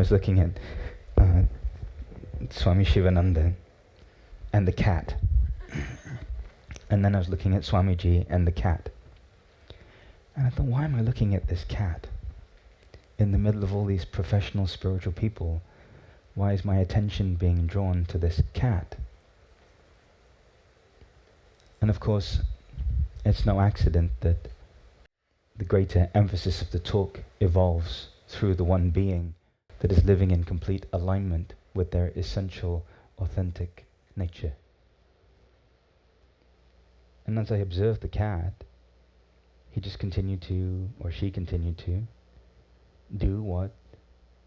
was looking at Swami Sivananda and the cat. And then I was looking at Swamiji and the cat. And I thought, why am I looking at this cat? In the middle of all these professional spiritual people, why is my attention being drawn to this cat? And of course, it's no accident that the greater emphasis of the talk evolves through the one being that is living in complete alignment with their essential, authentic nature. And as I observed the cat, he just continued to, or she continued to, do what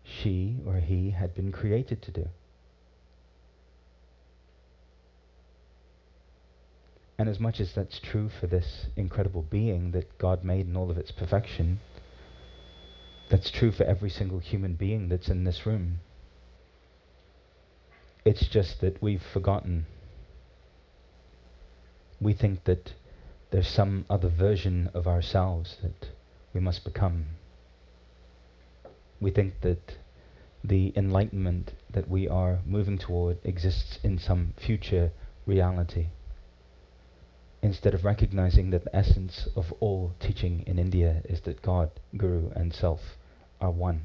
she or he had been created to do. And as much as that's true for this incredible being that God made in all of its perfection, that's true for every single human being that's in this room. It's just that we've forgotten. We think that there's some other version of ourselves that we must become. We think that the enlightenment that we are moving toward exists in some future reality, instead of recognizing that the essence of all teaching in India is that God, Guru, and Self are one.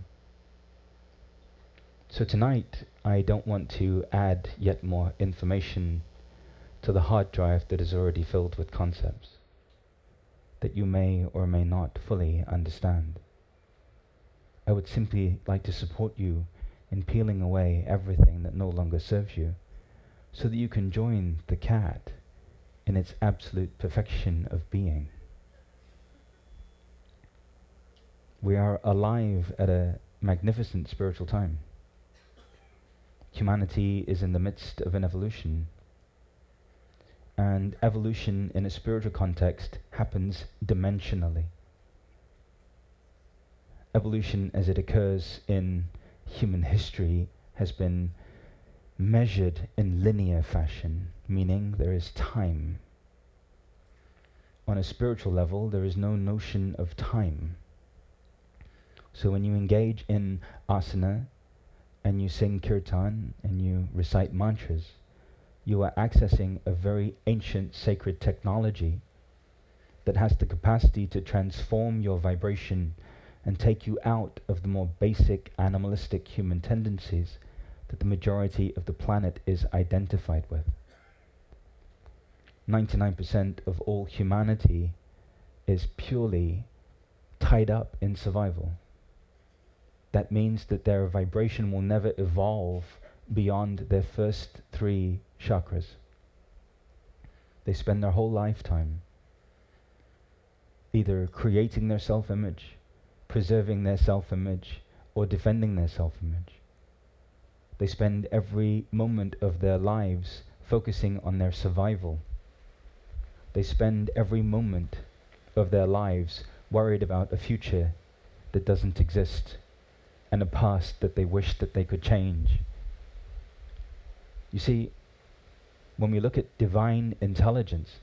So tonight, I don't want to add yet more information to the hard drive that is already filled with concepts that you may or may not fully understand. I would simply like to support you in peeling away everything that no longer serves you, so that you can join the cat in its absolute perfection of being. We are alive at a magnificent spiritual time. Humanity is in the midst of an evolution, and evolution in a spiritual context happens dimensionally. Evolution as it occurs in human history has been measured in linear fashion, meaning there is time. On a spiritual level, there is no notion of time. So when you engage in asana, and you sing kirtan, and you recite mantras, you are accessing a very ancient sacred technology that has the capacity to transform your vibration and take you out of the more basic animalistic human tendencies that the majority of the planet is identified with. 99% of all humanity is purely tied up in survival. That means that their vibration will never evolve beyond their first 3 chakras. They spend their whole lifetime either creating their self-image, preserving their self-image, or defending their self-image. They spend every moment of their lives focusing on their survival. They spend every moment of their lives worried about a future that doesn't exist and a past that they wish that they could change. You see, when we look at divine intelligence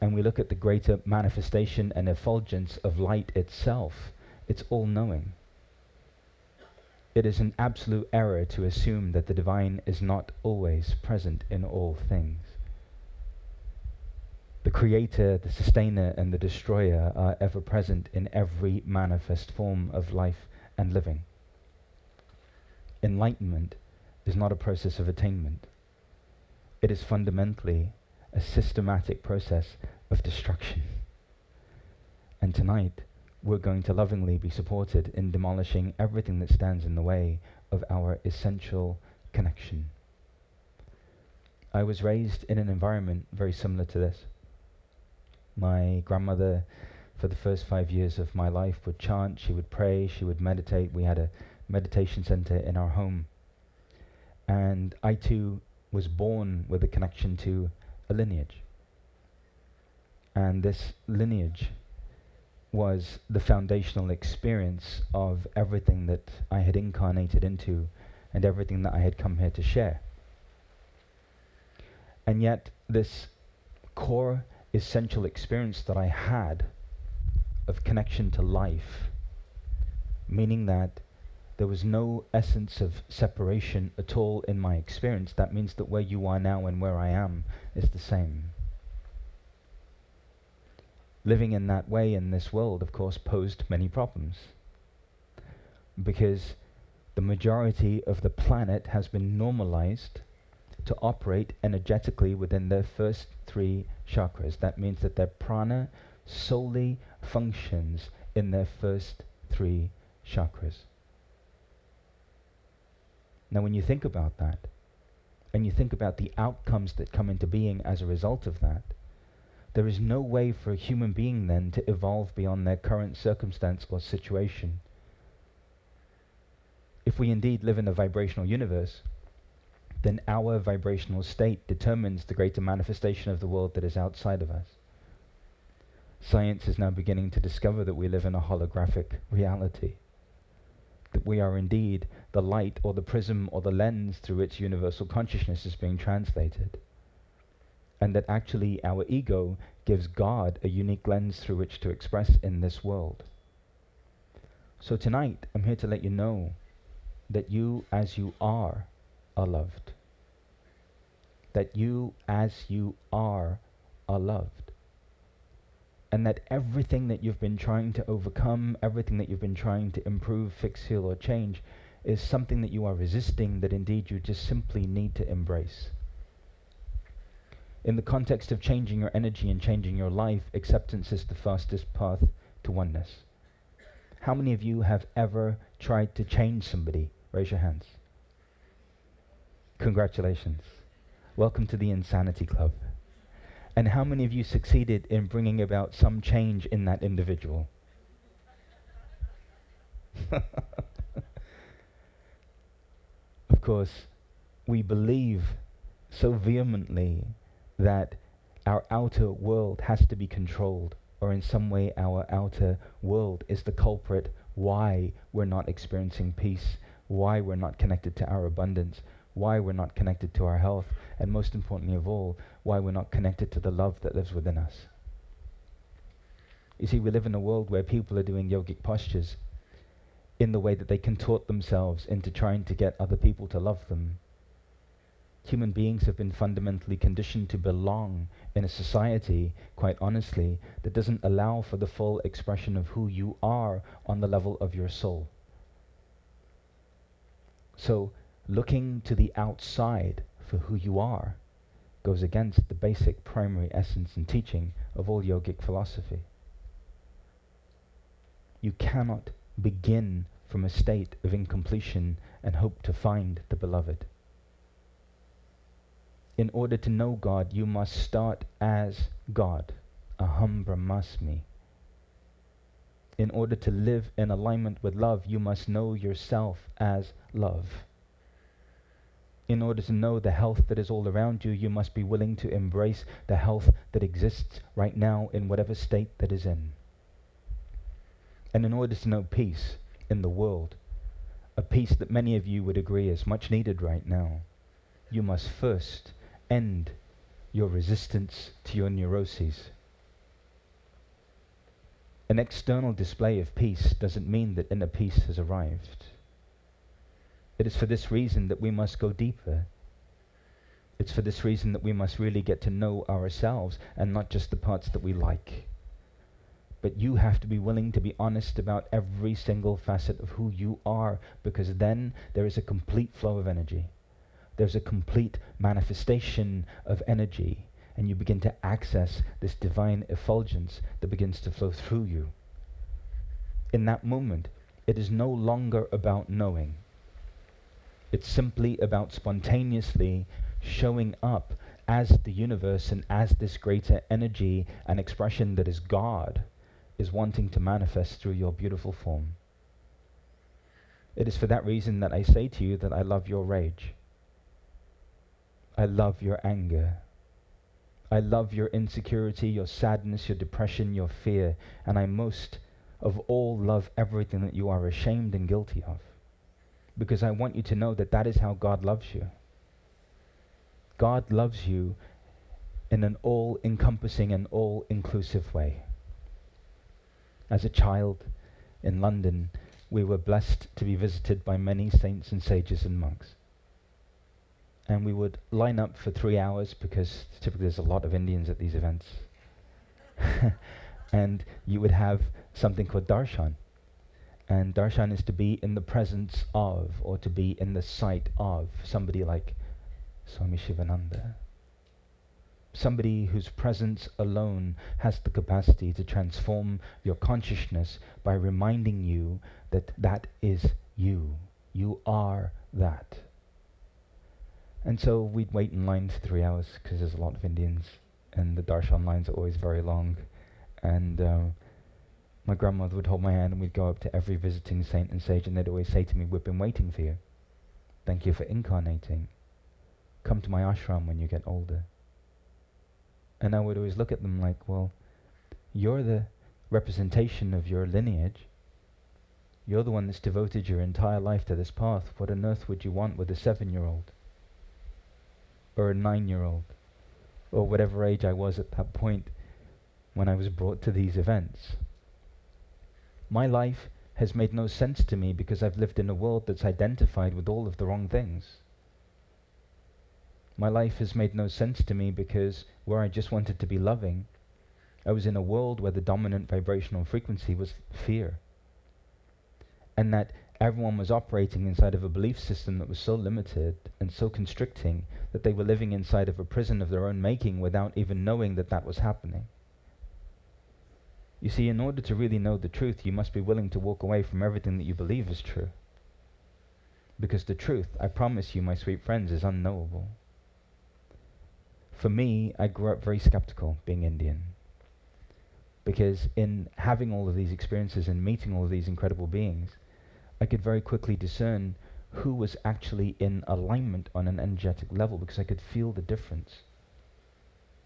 and we look at the greater manifestation and effulgence of light itself, it's all-knowing. It is an absolute error to assume that the divine is not always present in all things. The creator, the sustainer, and the destroyer are ever present in every manifest form of life and living. Enlightenment is not a process of attainment. It is fundamentally a systematic process of destruction. And tonight, we're going to lovingly be supported in demolishing everything that stands in the way of our essential connection. I was raised in an environment very similar to this. My grandmother, for the first 5 years of my life, would chant, she would pray, she would meditate. We had a meditation center in our home. And I too was born with a connection to a lineage. And this lineage was the foundational experience of everything that I had incarnated into and everything that I had come here to share. And yet this core essential experience that I had of connection to life, meaning that There was no essence of separation at all in my experience. That means that where you are now and where I am is the same. Living in that way in this world, of course, posed many problems, because the majority of the planet has been normalized to operate energetically within their first 3 chakras. That means that their prana solely functions in their first 3 chakras. Now when you think about that, and you think about the outcomes that come into being as a result of that, there is no way for a human being then to evolve beyond their current circumstance or situation. If we indeed live in a vibrational universe, then our vibrational state determines the greater manifestation of the world that is outside of us. Science is now beginning to discover that we live in a holographic reality, that we are indeed the light or the prism or the lens through which universal consciousness is being translated, and that actually our ego gives God a unique lens through which to express in this world. So tonight I'm here to let you know that you as you are loved. That you as you are loved. And that everything that you've been trying to overcome, everything that you've been trying to improve, fix, heal or change is something that you are resisting, that indeed you just simply need to embrace. In the context of changing your energy and changing your life, acceptance is the fastest path to oneness. How many of you have ever tried to change somebody? Raise your hands. Congratulations. Welcome to the Insanity Club. And how many of you succeeded in bringing about some change in that individual? Of course, we believe so vehemently that our outer world has to be controlled, or in some way our outer world is the culprit why we're not experiencing peace, why we're not connected to our abundance, why we're not connected to our health, and most importantly of all, why we're not connected to the love that lives within us. You see, we live in a world where people are doing yogic postures in the way that they contort themselves into trying to get other people to love them. Human beings have been fundamentally conditioned to belong in a society, quite honestly, that doesn't allow for the full expression of who you are on the level of your soul. So, looking to the outside for who you are goes against the basic primary essence and teaching of all yogic philosophy. You cannot begin from a state of incompletion and hope to find the beloved. In order to know God, you must start as God, aham brahmasmi. In order to live in alignment with love, you must know yourself as love. In order to know the health that is all around you, you must be willing to embrace the health that exists right now in whatever state that is in. And in order to know peace in the world, a peace that many of you would agree is much needed right now, you must first end your resistance to your neuroses. An external display of peace doesn't mean that inner peace has arrived. It is for this reason that we must go deeper. It's for this reason that we must really get to know ourselves and not just the parts that we like. But you have to be willing to be honest about every single facet of who you are, because then there is a complete flow of energy. There's a complete manifestation of energy, and you begin to access this divine effulgence that begins to flow through you. In that moment, it is no longer about knowing. It's simply about spontaneously showing up as the universe and as this greater energy and expression that is God is wanting to manifest through your beautiful form. It is for that reason that I say to you that I love your rage. I love your anger. I love your insecurity, your sadness, your depression, your fear, and I most of all love everything that you are ashamed and guilty of. Because I want you to know that that is how God loves you. God loves you in an all-encompassing and all-inclusive way. As a child in London, we were blessed to be visited by many saints and sages and monks. And we would line up for 3 hours, because typically there's a lot of Indians at these events. And you would have something called Darshan. And Darshan is to be in the presence of, or to be in the sight of, somebody like Swami Sivananda. Somebody whose presence alone has the capacity to transform your consciousness by reminding you that that is you. You are that. And so we'd wait in line for 3 hours, because there's a lot of Indians, and the Darshan lines are always very long. And my grandmother would hold my hand, and we'd go up to every visiting saint and sage, and they'd always say to me, "We've been waiting for you. Thank you for incarnating. Come to my ashram when you get older." And I would always look at them like, well, you're the representation of your lineage. You're the one that's devoted your entire life to this path. What on earth would you want with a 7-year-old? Or a 9-year-old? Or whatever age I was at that point when I was brought to these events. My life has made no sense to me because I've lived in a world that's identified with all of the wrong things. My life has made no sense to me because where I just wanted to be loving, I was in a world where the dominant vibrational frequency was fear. And that everyone was operating inside of a belief system that was so limited and so constricting that they were living inside of a prison of their own making without even knowing that that was happening. You see, in order to really know the truth, you must be willing to walk away from everything that you believe is true. Because the truth, I promise you, my sweet friends, is unknowable. For me, I grew up very skeptical, being Indian. Because in having all of these experiences and meeting all of these incredible beings, I could very quickly discern who was actually in alignment on an energetic level, because I could feel the difference,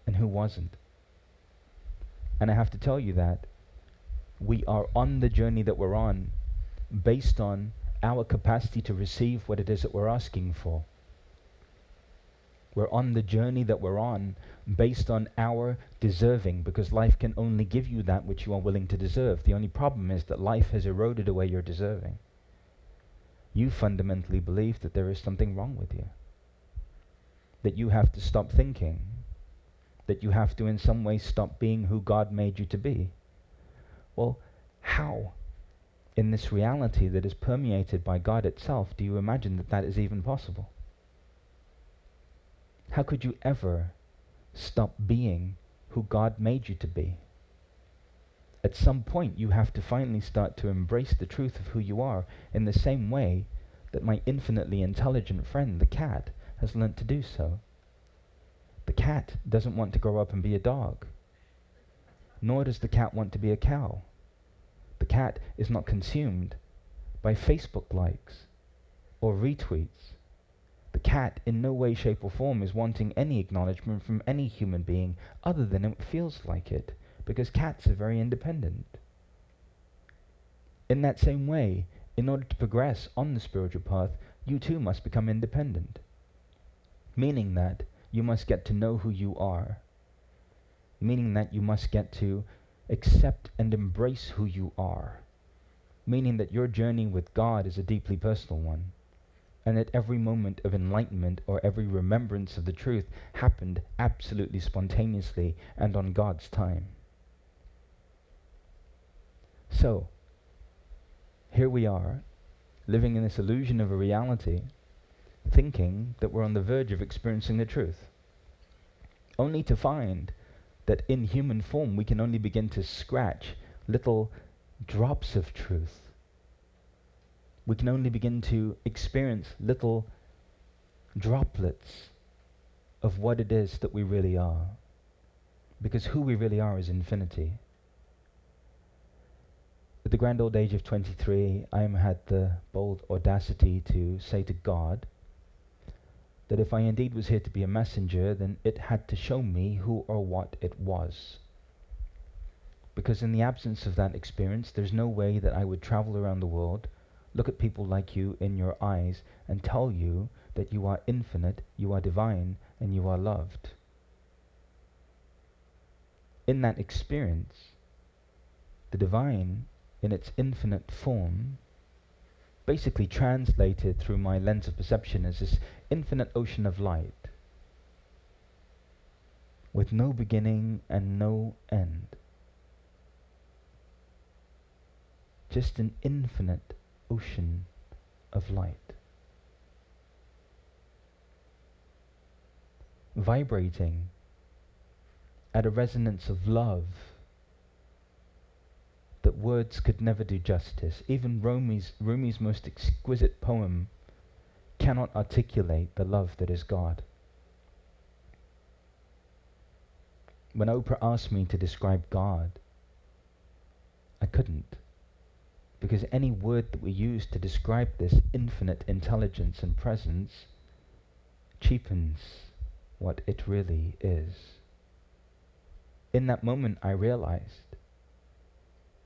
and who wasn't. And I have to tell you that we are on the journey that we're on based on our capacity to receive what it is that we're asking for. We're on the journey that we're on based on our deserving, because life can only give you that which you are willing to deserve. The only problem is that life has eroded away your deserving. You fundamentally believe that there is something wrong with you, that you have to stop thinking, that you have to in some way stop being who God made you to be. Well, how, in this reality that is permeated by God itself, do you imagine that that is even possible? How could you ever stop being who God made you to be? At some point, you have to finally start to embrace the truth of who you are, in the same way that my infinitely intelligent friend, the cat, has learnt to do so. The cat doesn't want to grow up and be a dog. Nor does the cat want to be a cow. The cat is not consumed by Facebook likes or retweets. The cat in no way, shape or form is wanting any acknowledgement from any human being other than it feels like it, because cats are very independent. In that same way, in order to progress on the spiritual path, you too must become independent. Meaning that you must get to know who you are. Meaning that you must get to accept and embrace who you are. Meaning that your journey with God is a deeply personal one. And that every moment of enlightenment or every remembrance of the truth happened absolutely spontaneously and on God's time. So, here we are, living in this illusion of a reality, thinking that we're on the verge of experiencing the truth, only to find that in human form we can only begin to scratch little drops of truth. We can only begin to experience little droplets of what it is that we really are. Because who we really are is infinity. At the grand old age of 23, I had the bold audacity to say to God that if I indeed was here to be a messenger, then it had to show me who or what it was. Because in the absence of that experience, there's no way that I would travel around the world, look at people like you in your eyes, and tell you that you are infinite, you are divine, and you are loved. In that experience, the divine, in its infinite form, basically translated through my lens of perception as this infinite ocean of light with no beginning and no end. Just an infinite ocean of light. Vibrating at a resonance of love that words could never do justice. Even Rumi's most exquisite poem cannot articulate the love that is God. When Oprah asked me to describe God, I couldn't, because any word that we use to describe this infinite intelligence and presence cheapens what it really is. In that moment, I realized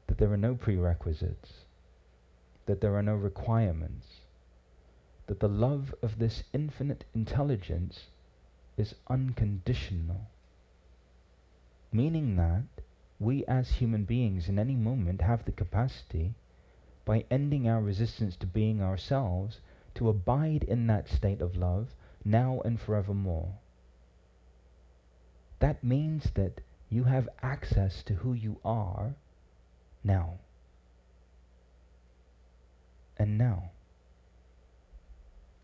that there are no prerequisites, that there are no requirements, that the love of this infinite intelligence is unconditional, meaning that we as human beings in any moment have the capacity, by ending our resistance to being ourselves, to abide in that state of love now and forevermore. That means that you have access to who you are now. And now.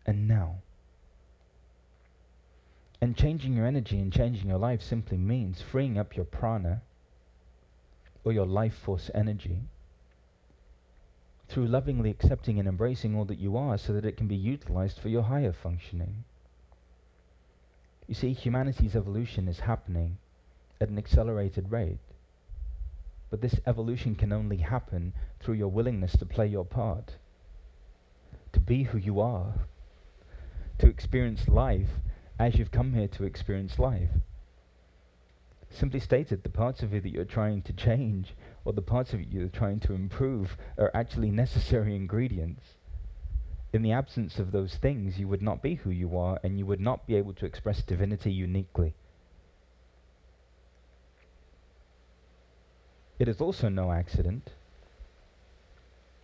And now. And changing your energy and changing your life simply means freeing up your prana, or your life force energy, through lovingly accepting and embracing all that you are so that it can be utilized for your higher functioning. You see, humanity's evolution is happening at an accelerated rate. But this evolution can only happen through your willingness to play your part, to be who you are, to experience life as you've come here to experience life. Simply stated, the parts of you that you're trying to change, or the parts of you you're trying to improve, are actually necessary ingredients. In the absence of those things, you would not be who you are, and you would not be able to express divinity uniquely. It is also no accident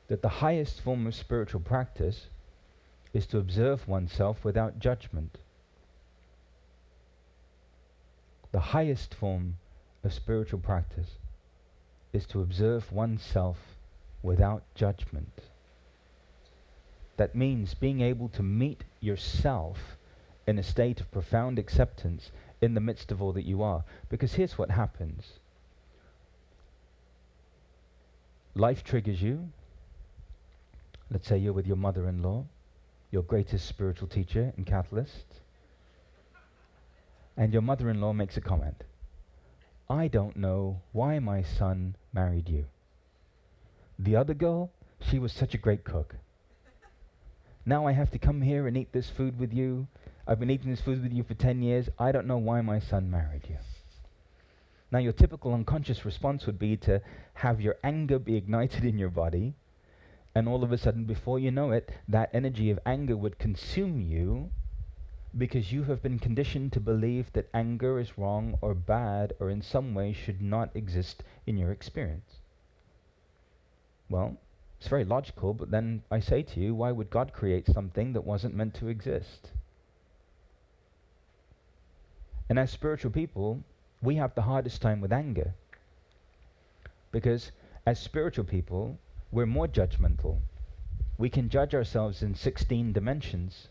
that the highest form of spiritual practice is to observe oneself without judgment. The highest form of spiritual practice is to observe oneself without judgment. That means being able to meet yourself in a state of profound acceptance in the midst of all that you are. Because here's what happens. Life triggers you. Let's say you're with your mother-in-law, your greatest spiritual teacher and catalyst, and your mother-in-law makes a comment. I don't know why my son married you. The other girl, she was such a great cook. Now I have to come here and eat this food with you. I've been eating this food with you for 10 years. I don't know why my son married you. Now your typical unconscious response would be to have your anger be ignited in your body, and all of a sudden, before you know it, that energy of anger would consume you, because you have been conditioned to believe that anger is wrong or bad or in some way should not exist in your experience. Well, it's very logical, but then I say to you, why would God create something that wasn't meant to exist? And as spiritual people, we have the hardest time with anger, because as spiritual people, we're more judgmental. We can judge ourselves in 16 dimensions.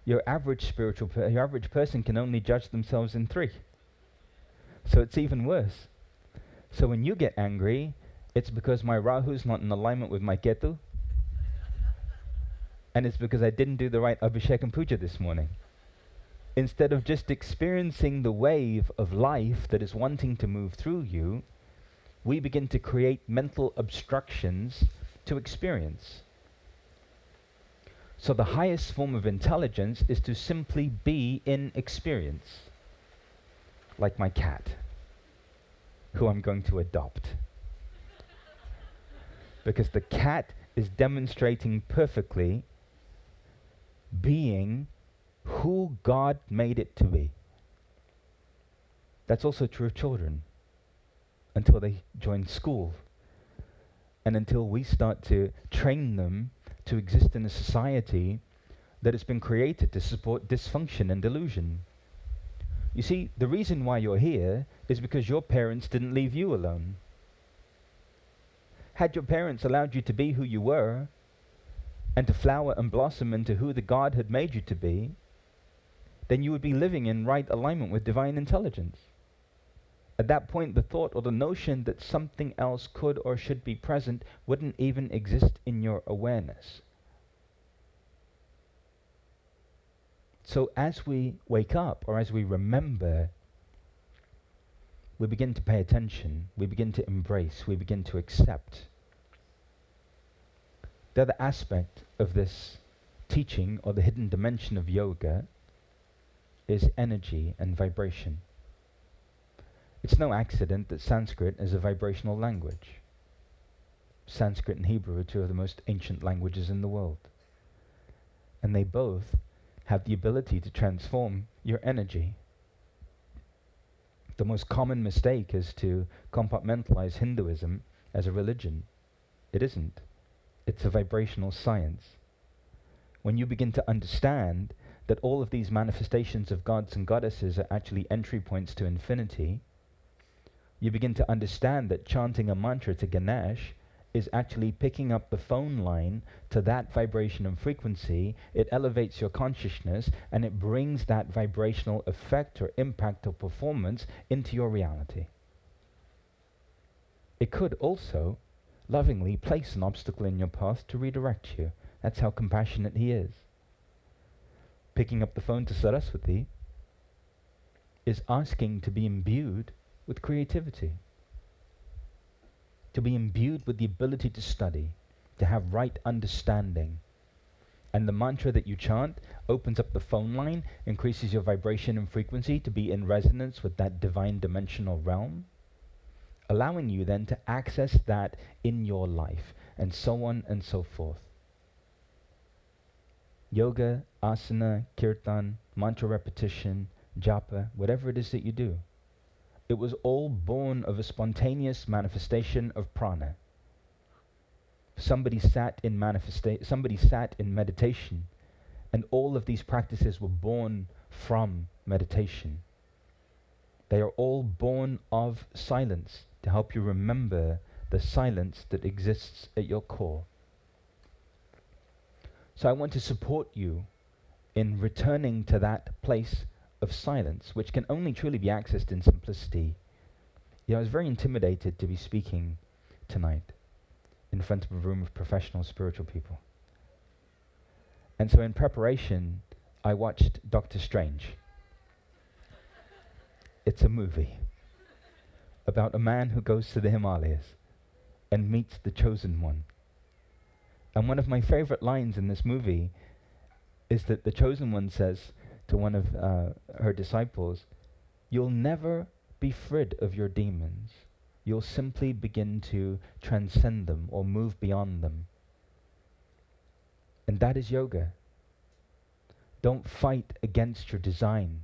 Your average your average person can only judge themselves in 3. So it's even worse. So when you get angry, it's because my Rahu's not in alignment with my Ketu, and it's because I didn't do the right Abhishek and Puja this morning. Instead of just experiencing the wave of life that is wanting to move through you, we begin to create mental obstructions to experience. So the highest form of intelligence is to simply be in experience. Like my cat, who I'm going to adopt. Because the cat is demonstrating perfectly being who God made it to be. That's also true of children, until they join school. and until we start to train them to exist in a society that has been created to support dysfunction and delusion. You see, the reason why you're here is because your parents didn't leave you alone. Had your parents allowed you to be who you were, and to flower and blossom into who the God had made you to be, then you would be living in right alignment with divine intelligence. At that point, the thought or the notion that something else could or should be present wouldn't even exist in your awareness. So as we wake up, or as we remember, we begin to pay attention, we begin to embrace, we begin to accept. The other aspect of this teaching, or the hidden dimension of yoga, is energy and vibration. It's no accident that Sanskrit is a vibrational language. Sanskrit and Hebrew are two of the most ancient languages in the world. And they both have the ability to transform your energy. The most common mistake is to compartmentalize Hinduism as a religion. It isn't. It's a vibrational science. When you begin to understand that all of these manifestations of gods and goddesses are actually entry points to infinity, you begin to understand that chanting a mantra to Ganesh is actually picking up the phone line to that vibration and frequency. It elevates your consciousness, and it brings that vibrational effect or impact or performance into your reality. It could also lovingly place an obstacle in your path to redirect you. That's how compassionate he is. Picking up the phone to Saraswati is asking to be imbued with creativity, to be imbued with the ability to study, to have right understanding. And the mantra that you chant opens up the phone line, increases your vibration and frequency to be in resonance with that divine dimensional realm, allowing you then to access that in your life, and so on and so forth. Yoga, asana, kirtan, mantra repetition, japa, whatever it is that you do, it was all born of a spontaneous manifestation of prana. Somebody sat in meditation, and all of these practices were born from meditation. They are all born of silence, to help you remember the silence that exists at your core. So I want to support you in returning to that place of silence, which can only truly be accessed in simplicity. I was very intimidated to be speaking tonight in front of a room of professional spiritual people. And so in preparation, I watched Doctor Strange. It's a movie about a man who goes to the Himalayas and meets the chosen one. And one of my favorite lines in this movie is that the chosen one says to one of her disciples, "You'll never be rid of your demons. You'll simply begin to transcend them or move beyond them." And that is yoga. Don't fight against your design.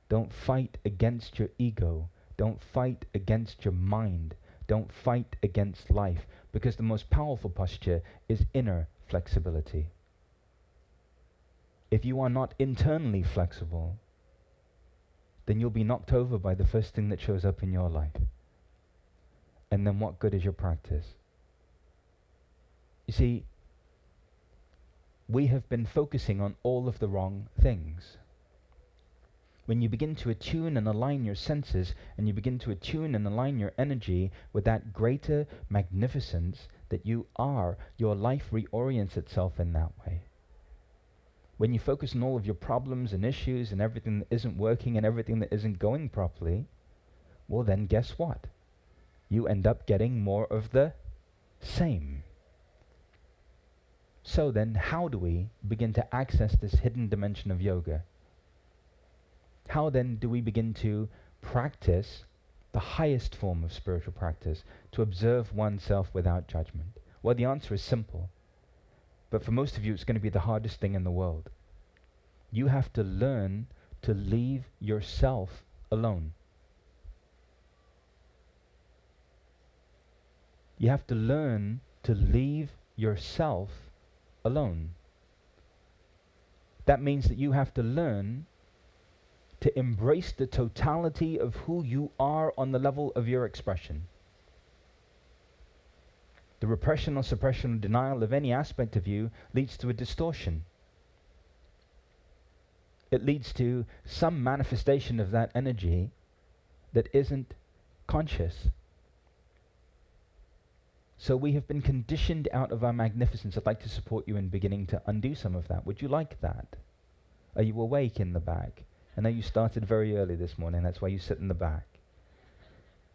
Don't fight against your ego. Don't fight against your mind. Don't fight against life, because the most powerful posture is inner flexibility. If you are not internally flexible, then you'll be knocked over by the first thing that shows up in your life. And then what good is your practice? You see, we have been focusing on all of the wrong things. When you begin to attune and align your senses, and you begin to attune and align your energy with that greater magnificence that you are, your life reorients itself in that way. When you focus on all of your problems and issues and everything that isn't working and everything that isn't going properly, well then guess what? You end up getting more of the same. So then, how do we begin to access this hidden dimension of yoga? How then do we begin to practice the highest form of spiritual practice, to observe oneself without judgment? Well, the answer is simple. But for most of you, it's going to be the hardest thing in the world. You have to learn to leave yourself alone. You have to learn to leave yourself alone. That means that you have to learn to embrace the totality of who you are on the level of your expression. The repression or suppression or denial of any aspect of you leads to a distortion. It leads to some manifestation of that energy that isn't conscious. So we have been conditioned out of our magnificence. I'd like to support you in beginning to undo some of that. Would you like that? Are you awake in the back? I know you started very early this morning, that's why you sit in the back.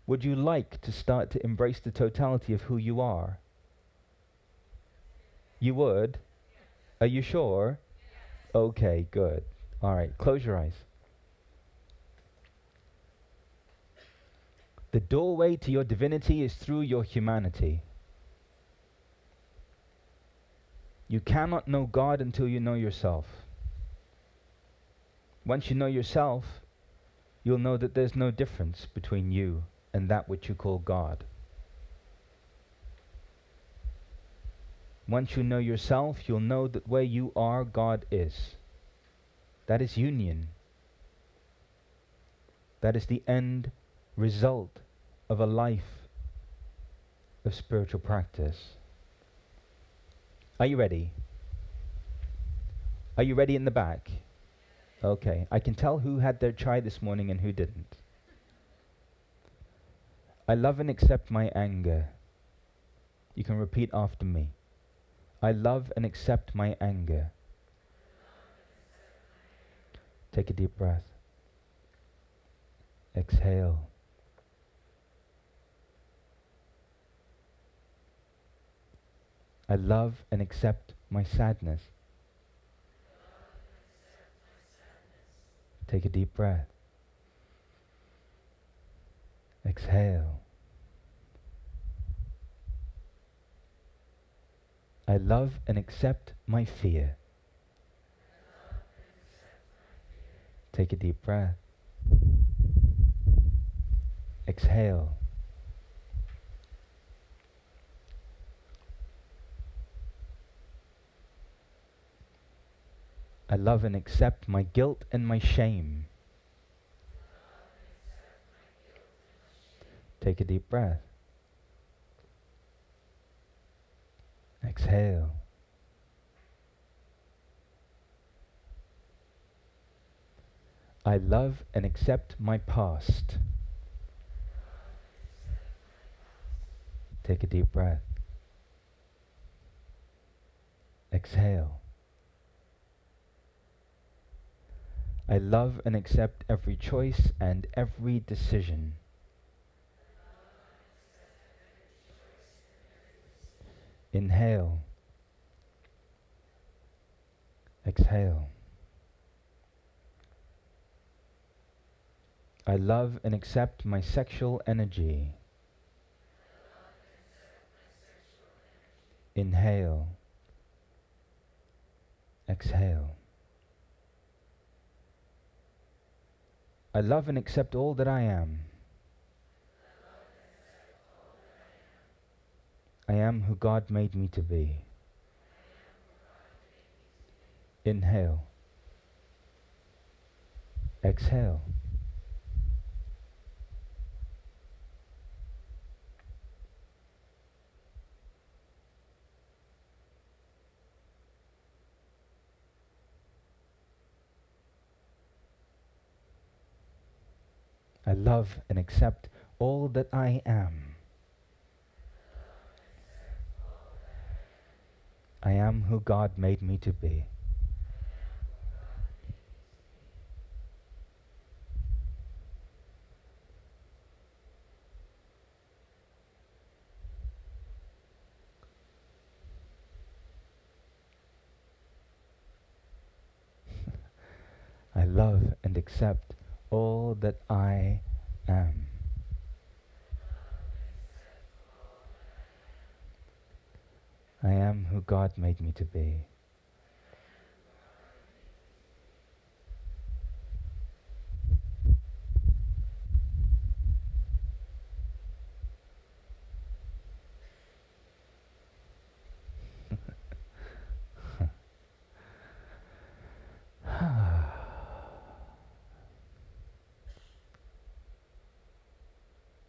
Would you like to start to embrace the totality of who you are? You would? Are you sure? Okay, good. All right, close your eyes. The doorway to your divinity is through your humanity. You cannot know God until you know yourself. Once you know yourself, you'll know that there's no difference between you and that which you call God. Once you know yourself, you'll know that where you are, God is. That is union. That is the end result of a life of spiritual practice. Are you ready? Are you ready in the back? Okay, I can tell who had their chai this morning and who didn't. I love and accept my anger. You can repeat after me. I love and accept my anger. Take a deep breath. Exhale. I love and accept my sadness. Take a deep breath. Exhale. I love and accept my fear. Take a deep breath. Exhale. I love and accept my guilt and my shame. Take a deep breath. Exhale. I love and accept my past. Take a deep breath. Exhale. I love and accept every choice and every decision. Inhale. Exhale. I love and accept my sexual energy. Inhale. Exhale. I love and accept all that I am. I am who God made me to be. Inhale. Exhale. I love and accept all that I am. I am who God made me to be. I love and accept all that I am. I am who God made me to be.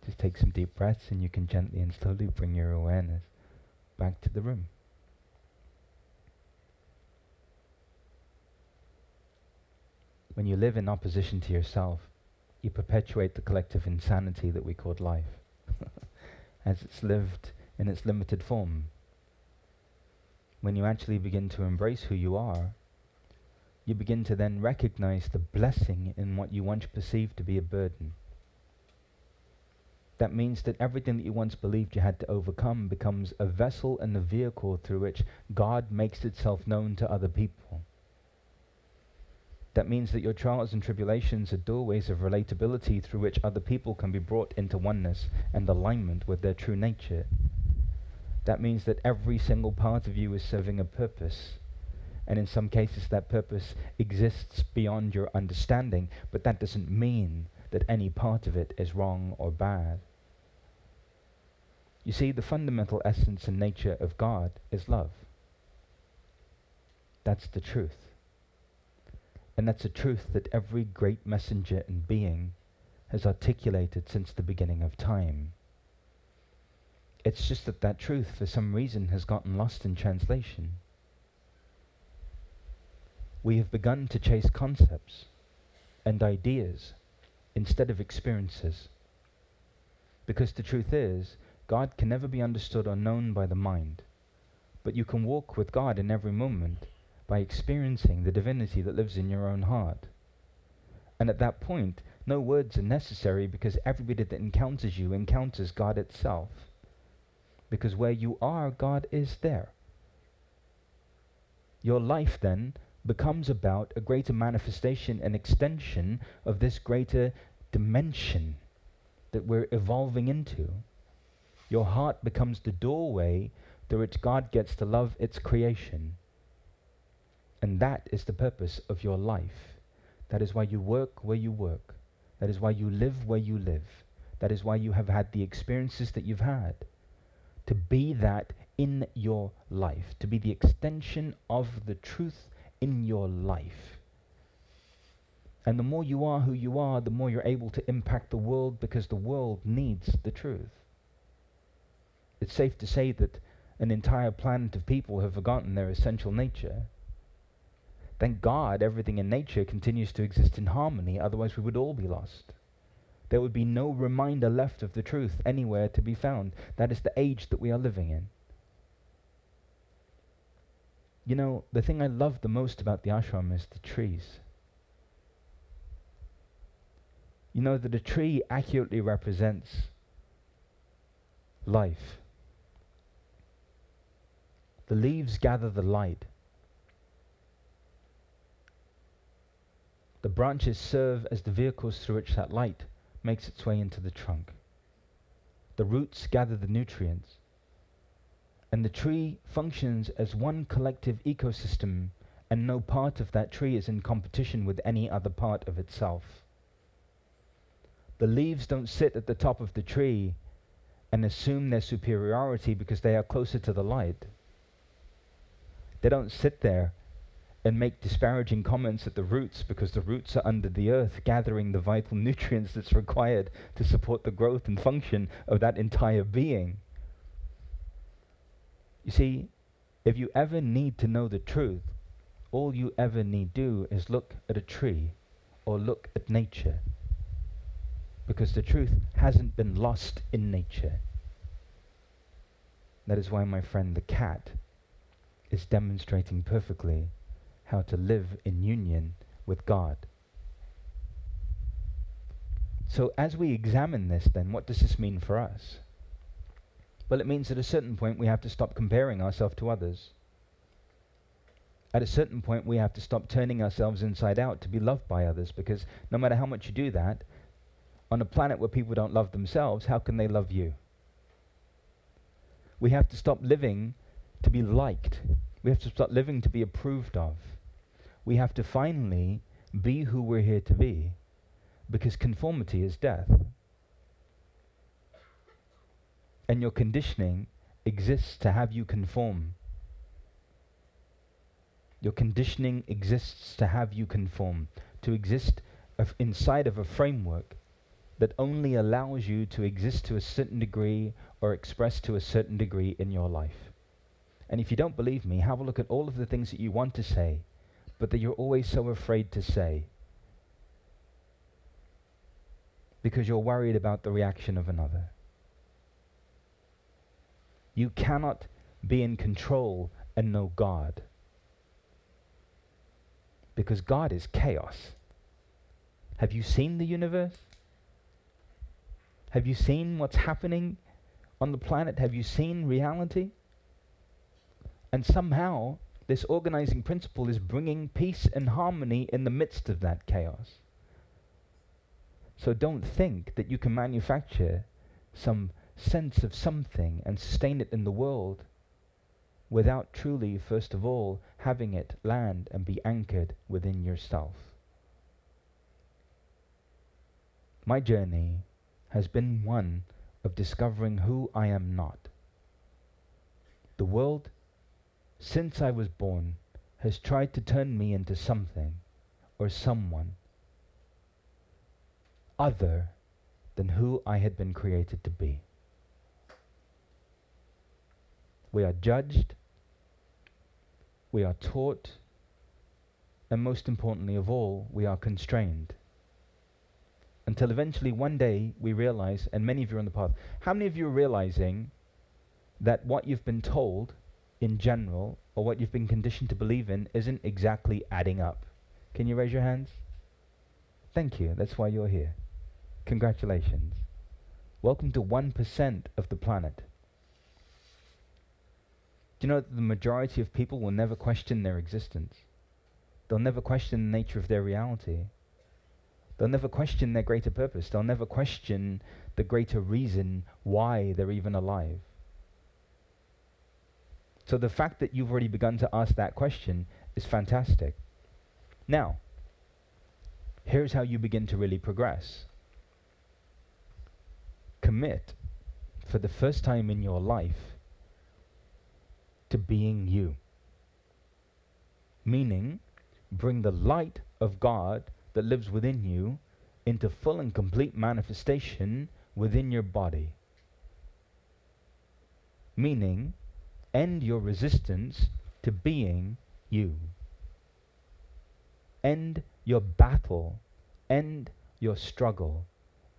Just take some deep breaths and you can gently and slowly bring your awareness back to the room. When you live in opposition to yourself, you perpetuate the collective insanity that we call life as it's lived in its limited form. When you actually begin to embrace who you are, you begin to then recognize the blessing in what you once perceived to be a burden. That means that everything that you once believed you had to overcome becomes a vessel and a vehicle through which God makes itself known to other people. That means that your trials and tribulations are doorways of relatability through which other people can be brought into oneness and alignment with their true nature. That means that every single part of you is serving a purpose. And in some cases that purpose exists beyond your understanding, but that doesn't mean that any part of it is wrong or bad. You see, the fundamental essence and nature of God is love. That's the truth. And that's a truth that every great messenger and being has articulated since the beginning of time. It's just that that truth, for some reason, has gotten lost in translation. We have begun to chase concepts and ideas instead of experiences. Because the truth is, God can never be understood or known by the mind. But you can walk with God in every moment by experiencing the divinity that lives in your own heart. And at that point, no words are necessary, because everybody that encounters you encounters God itself. Because where you are, God is there. Your life then becomes about a greater manifestation and extension of this greater dimension that we're evolving into. Your heart becomes the doorway through which God gets to love its creation. And that is the purpose of your life. That is why you work where you work. That is why you live where you live. That is why you have had the experiences that you've had. To be that in your life. To be the extension of the truth in your life. And the more you are who you are, the more you're able to impact the world, because the world needs the truth. It's safe to say that an entire planet of people have forgotten their essential nature. Thank God everything in nature continues to exist in harmony, otherwise we would all be lost. There would be no reminder left of the truth anywhere to be found. That is the age that we are living in. You know, the thing I love the most about the ashram is the trees. You know that a tree accurately represents life. The leaves gather the light. The branches serve as the vehicles through which that light makes its way into the trunk. The roots gather the nutrients. And the tree functions as one collective ecosystem, and no part of that tree is in competition with any other part of itself. The leaves don't sit at the top of the tree and assume their superiority because they are closer to the light. They don't sit there and make disparaging comments at the roots because the roots are under the earth gathering the vital nutrients that's required to support the growth and function of that entire being. You see, if you ever need to know the truth, all you ever need do is look at a tree or look at nature. Because the truth hasn't been lost in nature. That is why, my friend, the cat is demonstrating perfectly how to live in union with God. So as we examine this then, what does this mean for us? Well, it means at a certain point we have to stop comparing ourselves to others. At a certain point we have to stop turning ourselves inside out to be loved by others, because no matter how much you do that, on a planet where people don't love themselves, how can they love you? We have to stop living to be liked. We have to stop living to be approved of. We have to finally be who we're here to be, because conformity is death. And your conditioning exists to have you conform. Your conditioning exists to have you conform, to exist inside of a framework that only allows you to exist to a certain degree or express to a certain degree in your life. And if you don't believe me, have a look at all of the things that you want to say, but that you're always so afraid to say because you're worried about the reaction of another. You cannot be in control and know God, because God is chaos. Have you seen the universe? Have you seen what's happening on the planet? Have you seen reality? And somehow this organizing principle is bringing peace and harmony in the midst of that chaos. So don't think that you can manufacture some sense of something and sustain it in the world without truly, first of all, having it land and be anchored within yourself. My journey has been one of discovering who I am not. The world, since I was born, has tried to turn me into something or someone other than who I had been created to be. We are judged, we are taught, and most importantly of all, we are constrained. Until eventually one day we realize, and many of you are on the path, how many of you are realizing that what you've been told in general, or what you've been conditioned to believe in, isn't exactly adding up? Can you raise your hands? Thank you, that's why you're here. Congratulations. Welcome to 1% of the planet. Do you know that the majority of people will never question their existence? They'll never question the nature of their reality. They'll never question their greater purpose. They'll never question the greater reason why they're even alive. So the fact that you've already begun to ask that question is fantastic. Now, here's how you begin to really progress. Commit, for the first time in your life, to being you. Meaning, bring the light of God that lives within you into full and complete manifestation within your body. Meaning, end your resistance to being you. End your battle, end your struggle,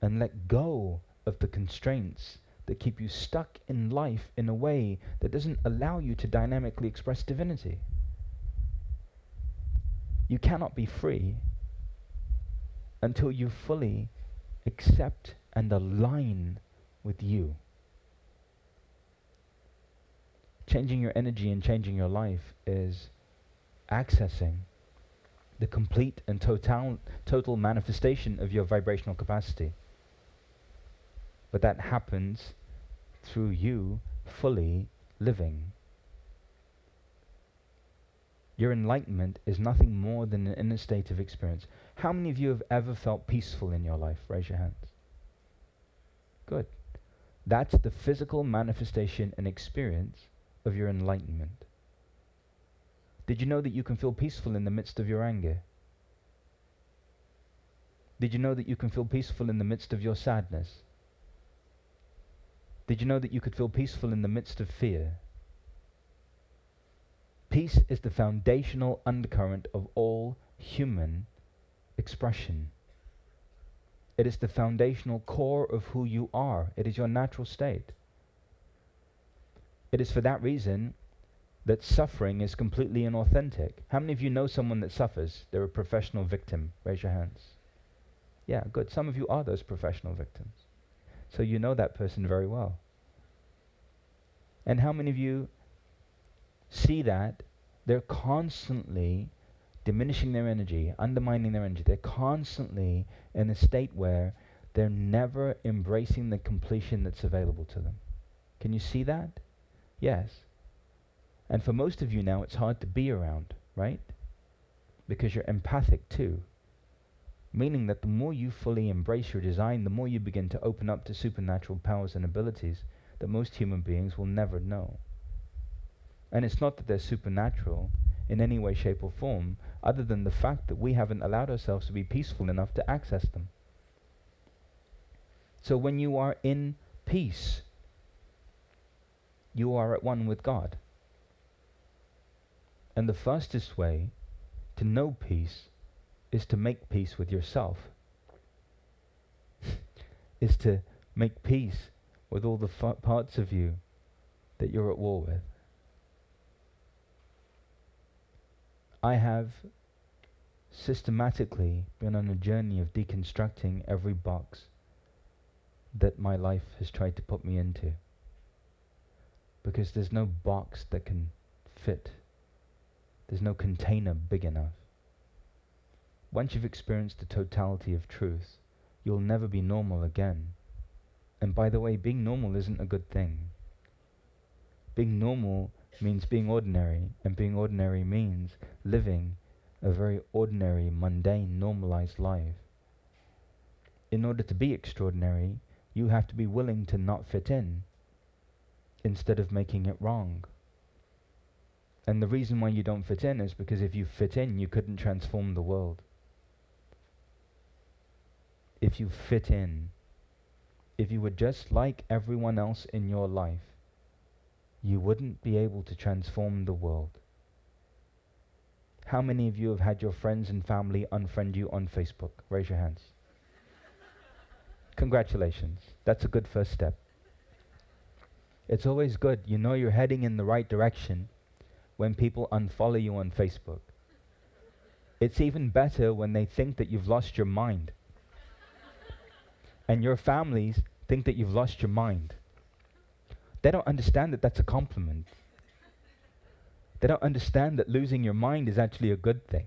and let go of the constraints that keep you stuck in life in a way that doesn't allow you to dynamically express divinity. You cannot be free until you fully accept and align with you. Changing your energy and changing your life is accessing the complete and total manifestation of your vibrational capacity. But that happens through you fully living. Your enlightenment is nothing more than an inner state of experience. How many of you have ever felt peaceful in your life? Raise your hands. Good. That's the physical manifestation and experience of your enlightenment. Did you know that you can feel peaceful in the midst of your anger? Did you know that you can feel peaceful in the midst of your sadness? Did you know that you could feel peaceful in the midst of fear? Peace is the foundational undercurrent of all human expression. It is the foundational core of who you are. It is your natural state. It is for that reason that suffering is completely inauthentic. How many of you know someone that suffers? They're a professional victim. Raise your hands. Yeah, good. Some of you are those professional victims. So you know that person very well. And how many of you see that they're constantly diminishing their energy, undermining their energy? They're constantly in a state where they're never embracing the completion that's available to them. Can you see that? Yes. And for most of you now, it's hard to be around, right? Because you're empathic too. Meaning that the more you fully embrace your design, the more you begin to open up to supernatural powers and abilities that most human beings will never know. And it's not that they're supernatural in any way, shape or form, other than the fact that we haven't allowed ourselves to be peaceful enough to access them. So when you are in peace, you are at one with God. And the fastest way to know peace is to make peace with yourself. Is to make peace with all the parts of you that you're at war with. I have systematically been on a journey of deconstructing every box that my life has tried to put me into. Because there's no box that can fit. There's no container big enough. Once you've experienced the totality of truth, you'll never be normal again. And by the way, being normal isn't a good thing. Being normal means being ordinary, and being ordinary means living a very ordinary, mundane, normalized life. In order to be extraordinary, you have to be willing to not fit in, instead of making it wrong. And the reason why you don't fit in is because if you fit in, you couldn't transform the world. If you fit in, if you were just like everyone else in your life, you wouldn't be able to transform the world. How many of you have had your friends and family unfriend you on Facebook? Raise your hands. Congratulations. That's a good first step. It's always good. You know you're heading in the right direction when people unfollow you on Facebook. It's even better when they think that you've lost your mind. And your families think that you've lost your mind. They don't understand that that's a compliment. They don't understand that losing your mind is actually a good thing.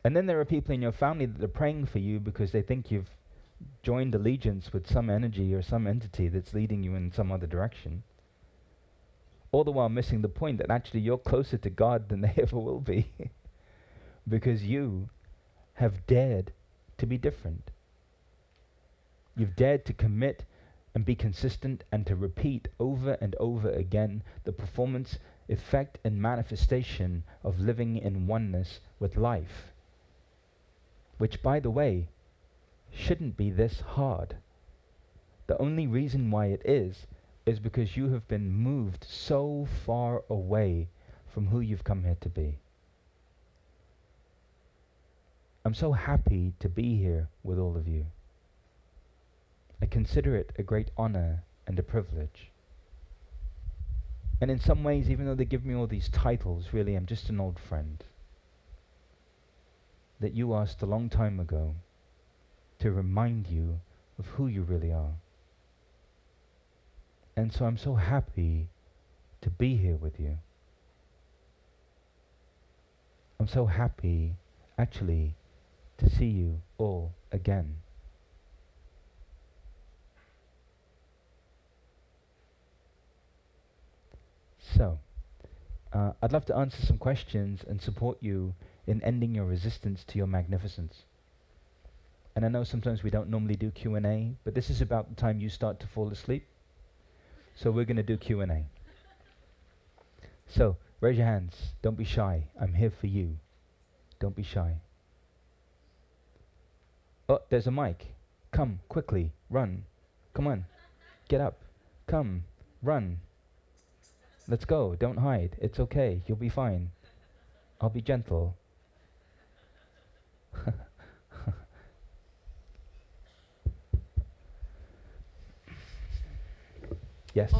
And then there are people in your family that are praying for you because they think you've joined allegiance with some energy or some entity that's leading you in some other direction. All the while missing the point that actually you're closer to God than they ever will be. Because you have dared to be different. You've dared to commit and be consistent and to repeat over and over again the performance, effect and manifestation of living in oneness with life. Which, by the way, shouldn't be this hard. The only reason why it is because you have been moved so far away from who you've come here to be. I'm so happy to be here with all of you. I consider it a great honor and a privilege. And in some ways, even though they give me all these titles, really I'm just an old friend that you asked a long time ago to remind you of who you really are. And so I'm so happy to be here with you. I'm so happy, actually, to see you all again. So, I'd love to answer some questions and support you in ending your resistance to your magnificence. And I know sometimes we don't normally do Q&A, but this is about the time you start to fall asleep. So we're going to do Q&A. So, raise your hands. Don't be shy. I'm here for you. Don't be shy. Oh, there's a mic. Come, quickly, run. Come on, get up. Come, run. Let's go, don't hide. It's okay, you'll be fine. I'll be gentle. Yes.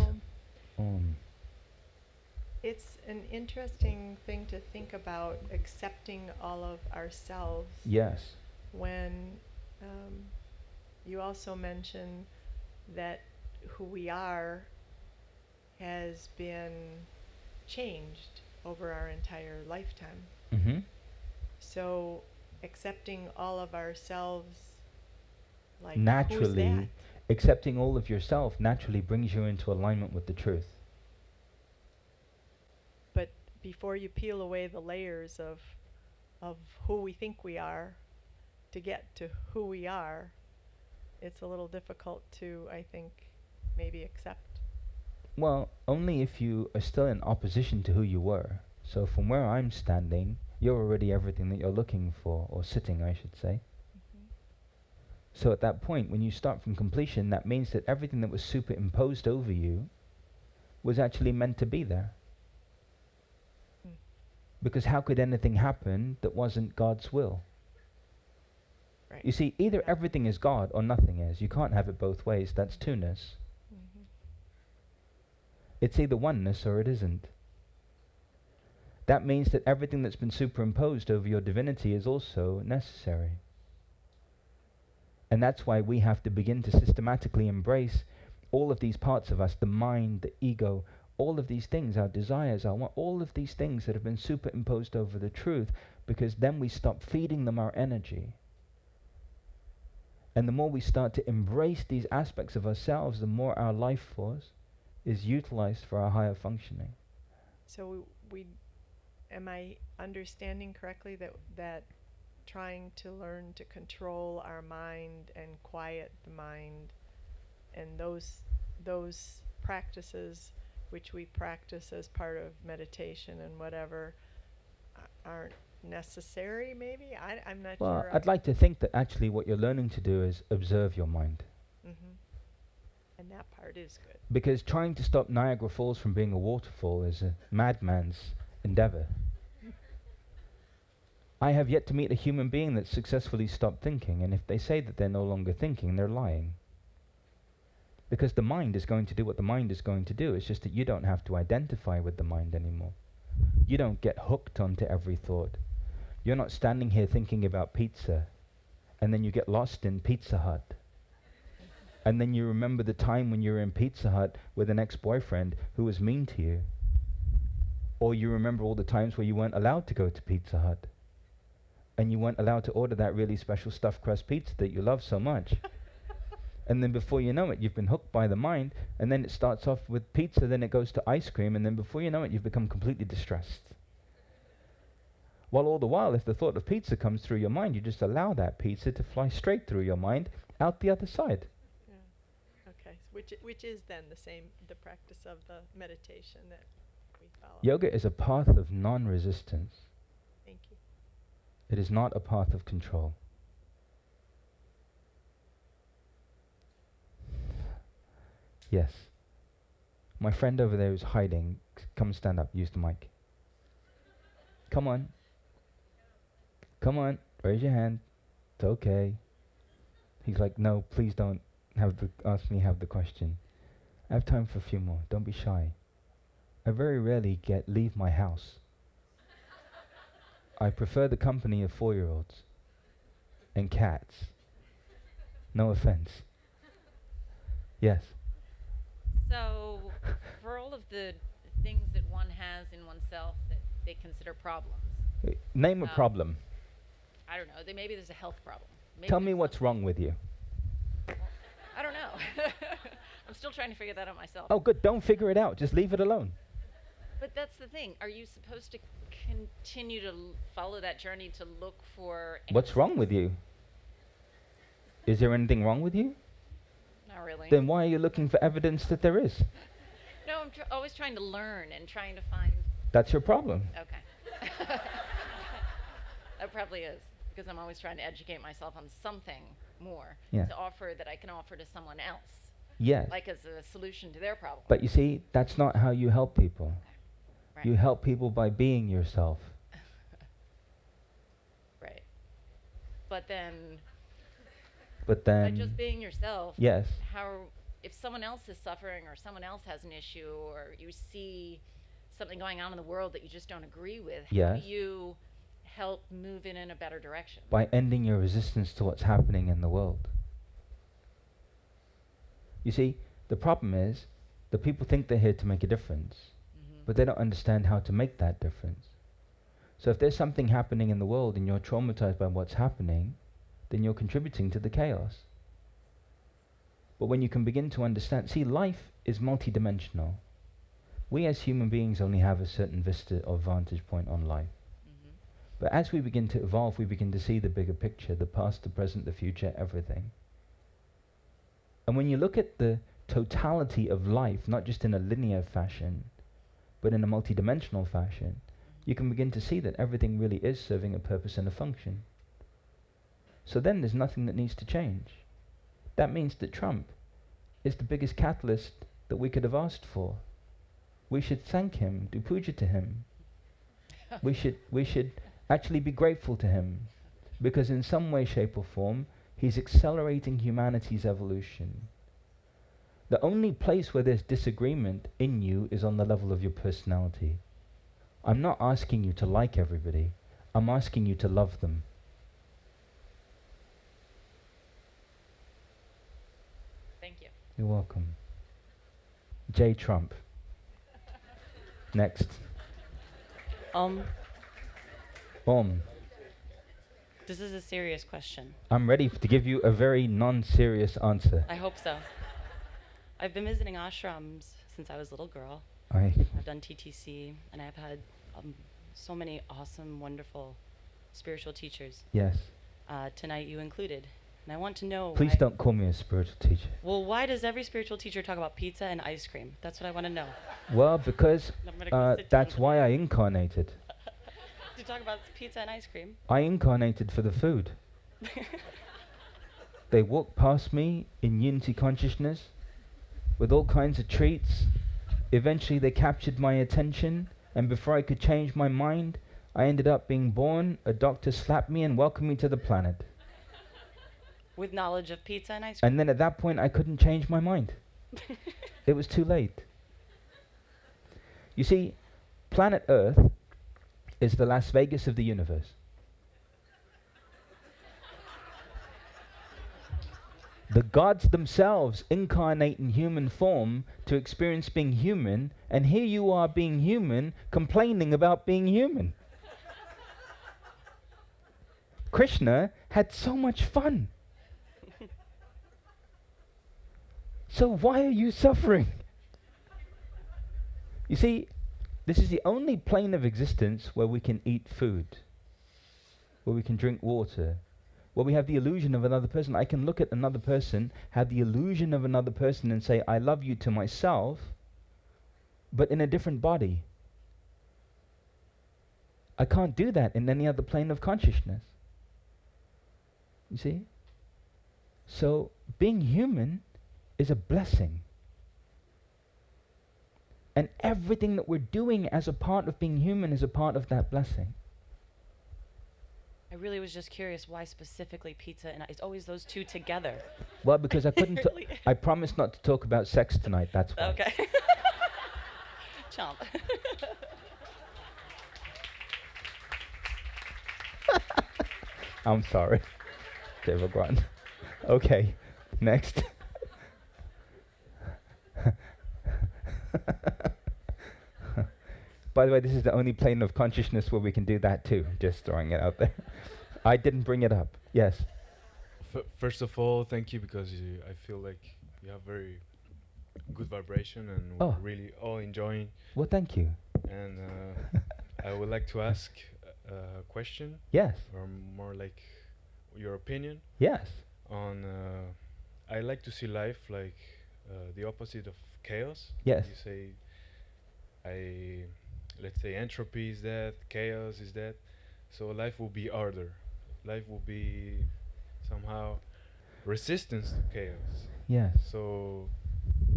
It's an interesting thing to think about, accepting all of ourselves. Yes. When you also mention that who we are has been changed over our entire lifetime. Mm-hmm. So accepting all of ourselves, like naturally, who's that? accepting all of yourself naturally brings you into alignment with the truth. But before you peel away the layers of who we think we are to get to who we are, it's a little difficult to, I think, maybe accept. Well, only if you are still in opposition to who you were. So from where I'm standing, you're already everything that you're looking for, or sitting, I should say. So at that point, when you start from completion, that means that everything that was superimposed over you was actually meant to be there. Because how could anything happen that wasn't God's will? Right. You see, either everything is God or nothing is. You can't have it both ways. That's two-ness. Mm-hmm. It's either oneness or it isn't. That means that everything that's been superimposed over your divinity is also necessary. And that's why we have to begin to systematically embrace all of these parts of us, the mind, the ego, all of these things, our desires, all of these things that have been superimposed over the truth, because then we stop feeding them our energy. And the more we start to embrace these aspects of ourselves, the more our life force is utilized for our higher functioning. So am I understanding correctly that trying to learn to control our mind and quiet the mind, and those practices which we practice as part of meditation and whatever aren't necessary, maybe? I'm not sure. Well, I'd like to think that actually what you're learning to do is observe your mind. Mm-hmm. And that part is good. Because trying to stop Niagara Falls from being a waterfall is a madman's endeavor. I have yet to meet a human being that successfully stopped thinking, and if they say that they're no longer thinking, they're lying. Because the mind is going to do what the mind is going to do. It's just that you don't have to identify with the mind anymore. You don't get hooked onto every thought. You're not standing here thinking about pizza, and then you get lost in Pizza Hut. And then you remember the time when you were in Pizza Hut with an ex-boyfriend who was mean to you. Or you remember all the times where you weren't allowed to go to Pizza Hut. And you weren't allowed to order that really special stuffed crust pizza that you love so much. And then before you know it, you've been hooked by the mind, and then it starts off with pizza, then it goes to ice cream, and then before you know it, you've become completely distressed. While all the while, if the thought of pizza comes through your mind, you just allow that pizza to fly straight through your mind, out the other side. Yeah. Okay. Which is then the practice of the meditation that we follow. Yoga is a path of non-resistance. Thank you. It is not a path of control. Yes. My friend over there who's hiding, come stand up, use the mic. Come on. Come on, raise your hand. It's okay. He's like, no, please don't ask me have the question. I have time for a few more. Don't be shy. I very rarely leave my house. I prefer the company of 4-year-olds and cats. No offense. Yes. So, for all of the things that one has in oneself that they consider problems. Name a problem. I don't know. Maybe there's a health problem. Maybe Tell me what's wrong with you. Well, I don't know. I'm still trying to figure that out myself. Oh, good. Don't figure it out. Just leave it alone. But that's the thing. Are you supposed to continue to follow that journey to look for... What's wrong with you? Is there anything wrong with you? Not really. Then why are you looking for evidence that there is? No, I'm always trying to learn and trying to find... That's your problem. Okay. That probably is, because I'm always trying to educate myself on something more to offer that I can offer to someone else. Yes. Like as a solution to their problem. But you see, that's not how you help people. Okay. Right. You help people by being yourself. Right. But then by just being yourself, yes. If someone else is suffering or someone else has an issue or you see something going on in the world that you just don't agree with, how do you help move it in a better direction? By ending your resistance to what's happening in the world. You see, the problem is that people think they're here to make a difference, but they don't understand how to make that difference. So if there's something happening in the world and you're traumatized by what's happening, then you're contributing to the chaos. But when you can begin to understand, see, life is multidimensional. We as human beings only have a certain vista or vantage point on life. But as we begin to evolve, we begin to see the bigger picture, the past, the present, the future, everything. And when you look at the totality of life, not just in a linear fashion, but in a multidimensional fashion, you can begin to see that everything really is serving a purpose and a function. So then there's nothing that needs to change. that means that Trump is the biggest catalyst that we could have asked for. We should thank him, do puja to him. we should actually be grateful to him, because in some way, shape or form, he's accelerating humanity's evolution. The only place where there's disagreement in you is on the level of your personality. I'm not asking you to like everybody. I'm asking you to love them. Thank you. You're welcome. J. Trump. Next. This is a serious question. I'm ready to give you a very non-serious answer. I hope so. I've been visiting ashrams since I was a little girl. I've done TTC, and I've had so many awesome, wonderful spiritual teachers. Yes. Tonight you included. And I want to know Please don't call me a spiritual teacher. Well, why does every spiritual teacher talk about pizza and ice cream? That's what I want to know. Well, because that's why I incarnated. You talk about pizza and ice cream. I incarnated for the food. They walked past me in unity consciousness with all kinds of treats. Eventually they captured my attention, and before I could change my mind, I ended up being born. A doctor slapped me and welcomed me to the planet. With knowledge of pizza and ice cream. And then at that point I couldn't change my mind. It was too late. You see, planet Earth is the Las Vegas of the universe. The gods themselves incarnate in human form to experience being human, and here you are being human, complaining about being human. Krishna had so much fun. So why are you suffering? You see, this is the only plane of existence where we can eat food, where we can drink water, where we have the illusion of another person. I can look at another person, have the illusion of another person, and say, I love you to myself, but in a different body. I can't do that in any other plane of consciousness. You see? So, being human is a blessing. And everything that we're doing as a part of being human is a part of that blessing. I really was just curious why specifically pizza and it's always those two together. Well, because I couldn't. I promised not to talk about sex tonight. That's why. Okay. Chomp. I'm sorry. Devagran. Okay. Next. By the way, this is the only plane of consciousness where we can do that too. Just throwing it out there. I didn't bring it up. Yes. First of all, thank you, because I feel like you have very good vibration and we're really all enjoying. Well, thank you. And I would like to ask a question. Yes. Or more like your opinion. Yes. On I like to see life like the opposite of chaos. Yes. You say, let's say entropy is that, chaos is that. So life will be order. Life will be somehow resistance to chaos. Yes. So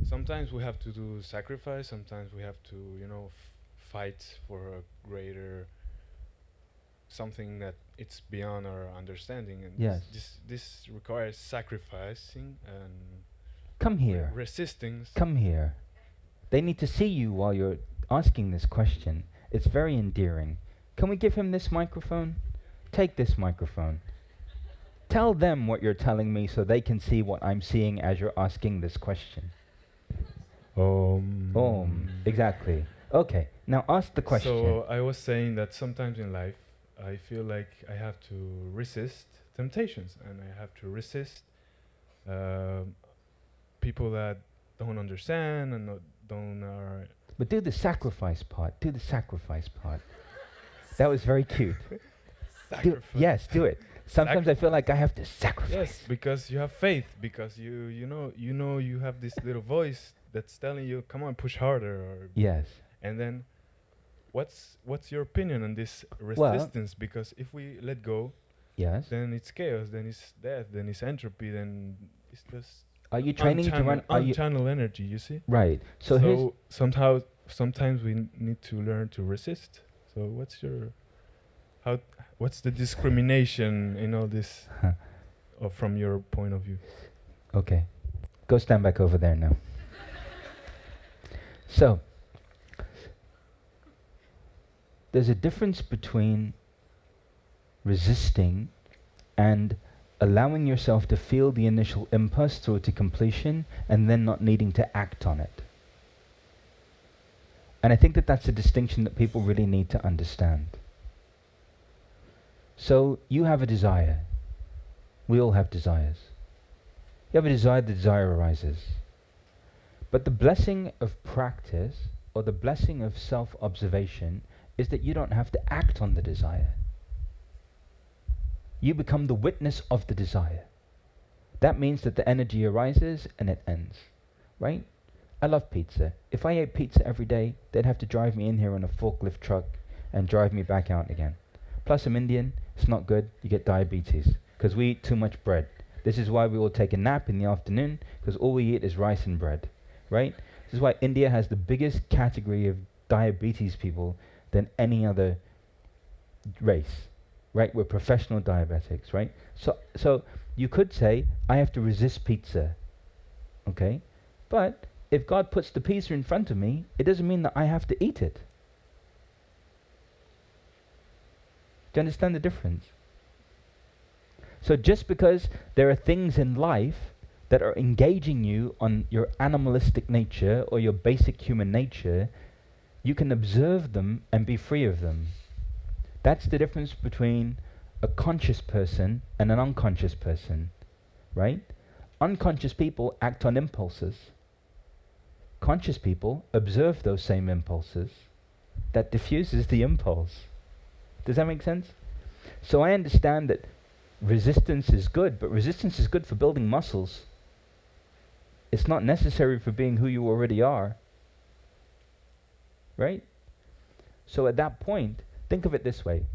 sometimes we have to do sacrifice. Sometimes we have to, fight for a greater something that it's beyond our understanding. And yes. This requires sacrificing and come here. Resisting. Come here. They need to see you while you're asking this question. It's very endearing. Can we give him this microphone? Take this microphone. Tell them what you're telling me so they can see what I'm seeing as you're asking this question. Exactly. Okay, now ask the question. So I was saying that sometimes in life, I feel like I have to resist temptations, and I have to resist people that don't understand and don't are. But do the sacrifice part. Do the sacrifice part. That was very cute. Yes, do it. Sometimes I feel like I have to sacrifice. Yes, because you have faith. Because you know you have this little voice that's telling you, "Come on, push harder." Or yes. And then, what's your opinion on this resistance? Because if we let go, yes, then it's chaos. Then it's death. Then it's entropy. Then It's just Are you training to run? Channel energy, you see? Right. So sometimes we need to learn to resist. So what's the discrimination in all this from your point of view? Okay. Go stand back over there now. So, there's a difference between resisting and allowing yourself to feel the initial impulse through to completion and then not needing to act on it. And I think that that's a distinction that people really need to understand. So, you have a desire. We all have desires. You have a desire, the desire arises. But the blessing of practice, or the blessing of self-observation, is that you don't have to act on the desire. You become the witness of the desire. That means that the energy arises and it ends, right? I love pizza. If I ate pizza every day, they'd have to drive me in here on a forklift truck and drive me back out again. Plus I'm Indian, it's not good, you get diabetes, because we eat too much bread. This is why we all take a nap in the afternoon, because all we eat is rice and bread, right? This is why India has the biggest category of diabetes people than any other race, right? We're professional diabetics, right? So you could say, I have to resist pizza, okay? But if God puts the pizza in front of me, it doesn't mean that I have to eat it. Do you understand the difference? So just because there are things in life that are engaging you on your animalistic nature or your basic human nature, you can observe them and be free of them. That's the difference between a conscious person and an unconscious person, right? Unconscious people act on impulses. Conscious people observe those same impulses. That diffuses the impulse. Does that make sense? So I understand that resistance is good, but resistance is good for building muscles. It's not necessary for being who you already are. Right? So at that point, think of it this way.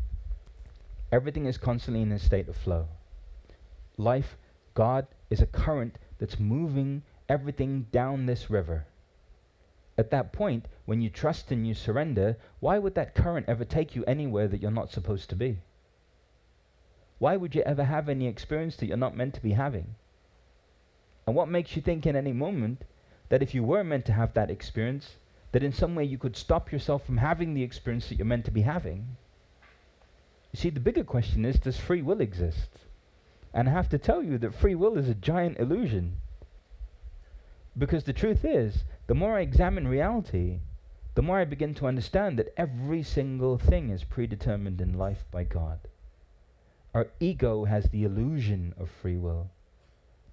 Everything is constantly in a state of flow. Life, God, is a current that's moving everything down this river. At that point, when you trust and you surrender, why would that current ever take you anywhere that you're not supposed to be? Why would you ever have any experience that you're not meant to be having? And what makes you think in any moment that if you were meant to have that experience, that in some way you could stop yourself from having the experience that you're meant to be having? You see, the bigger question is, does free will exist? And I have to tell you that free will is a giant illusion. Because the truth is, the more I examine reality, the more I begin to understand that every single thing is predetermined in life by God. Our ego has the illusion of free will.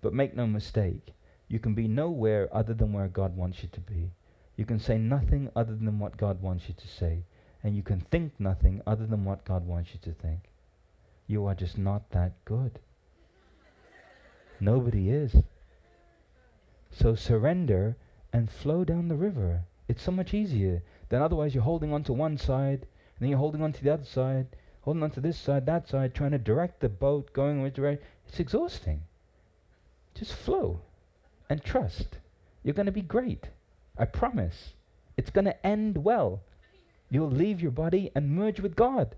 But make no mistake, you can be nowhere other than where God wants you to be. You can say nothing other than what God wants you to say. And you can think nothing other than what God wants you to think. You are just not that good. Nobody is. So surrender and flow down the river. It's so much easier than otherwise you're holding on to one side, and then you're holding on to the other side, holding on to this side, that side, trying to direct the boat, going which direction. It's exhausting. Just flow and trust. You're going to be great. I promise. It's going to end well. You'll leave your body and merge with God.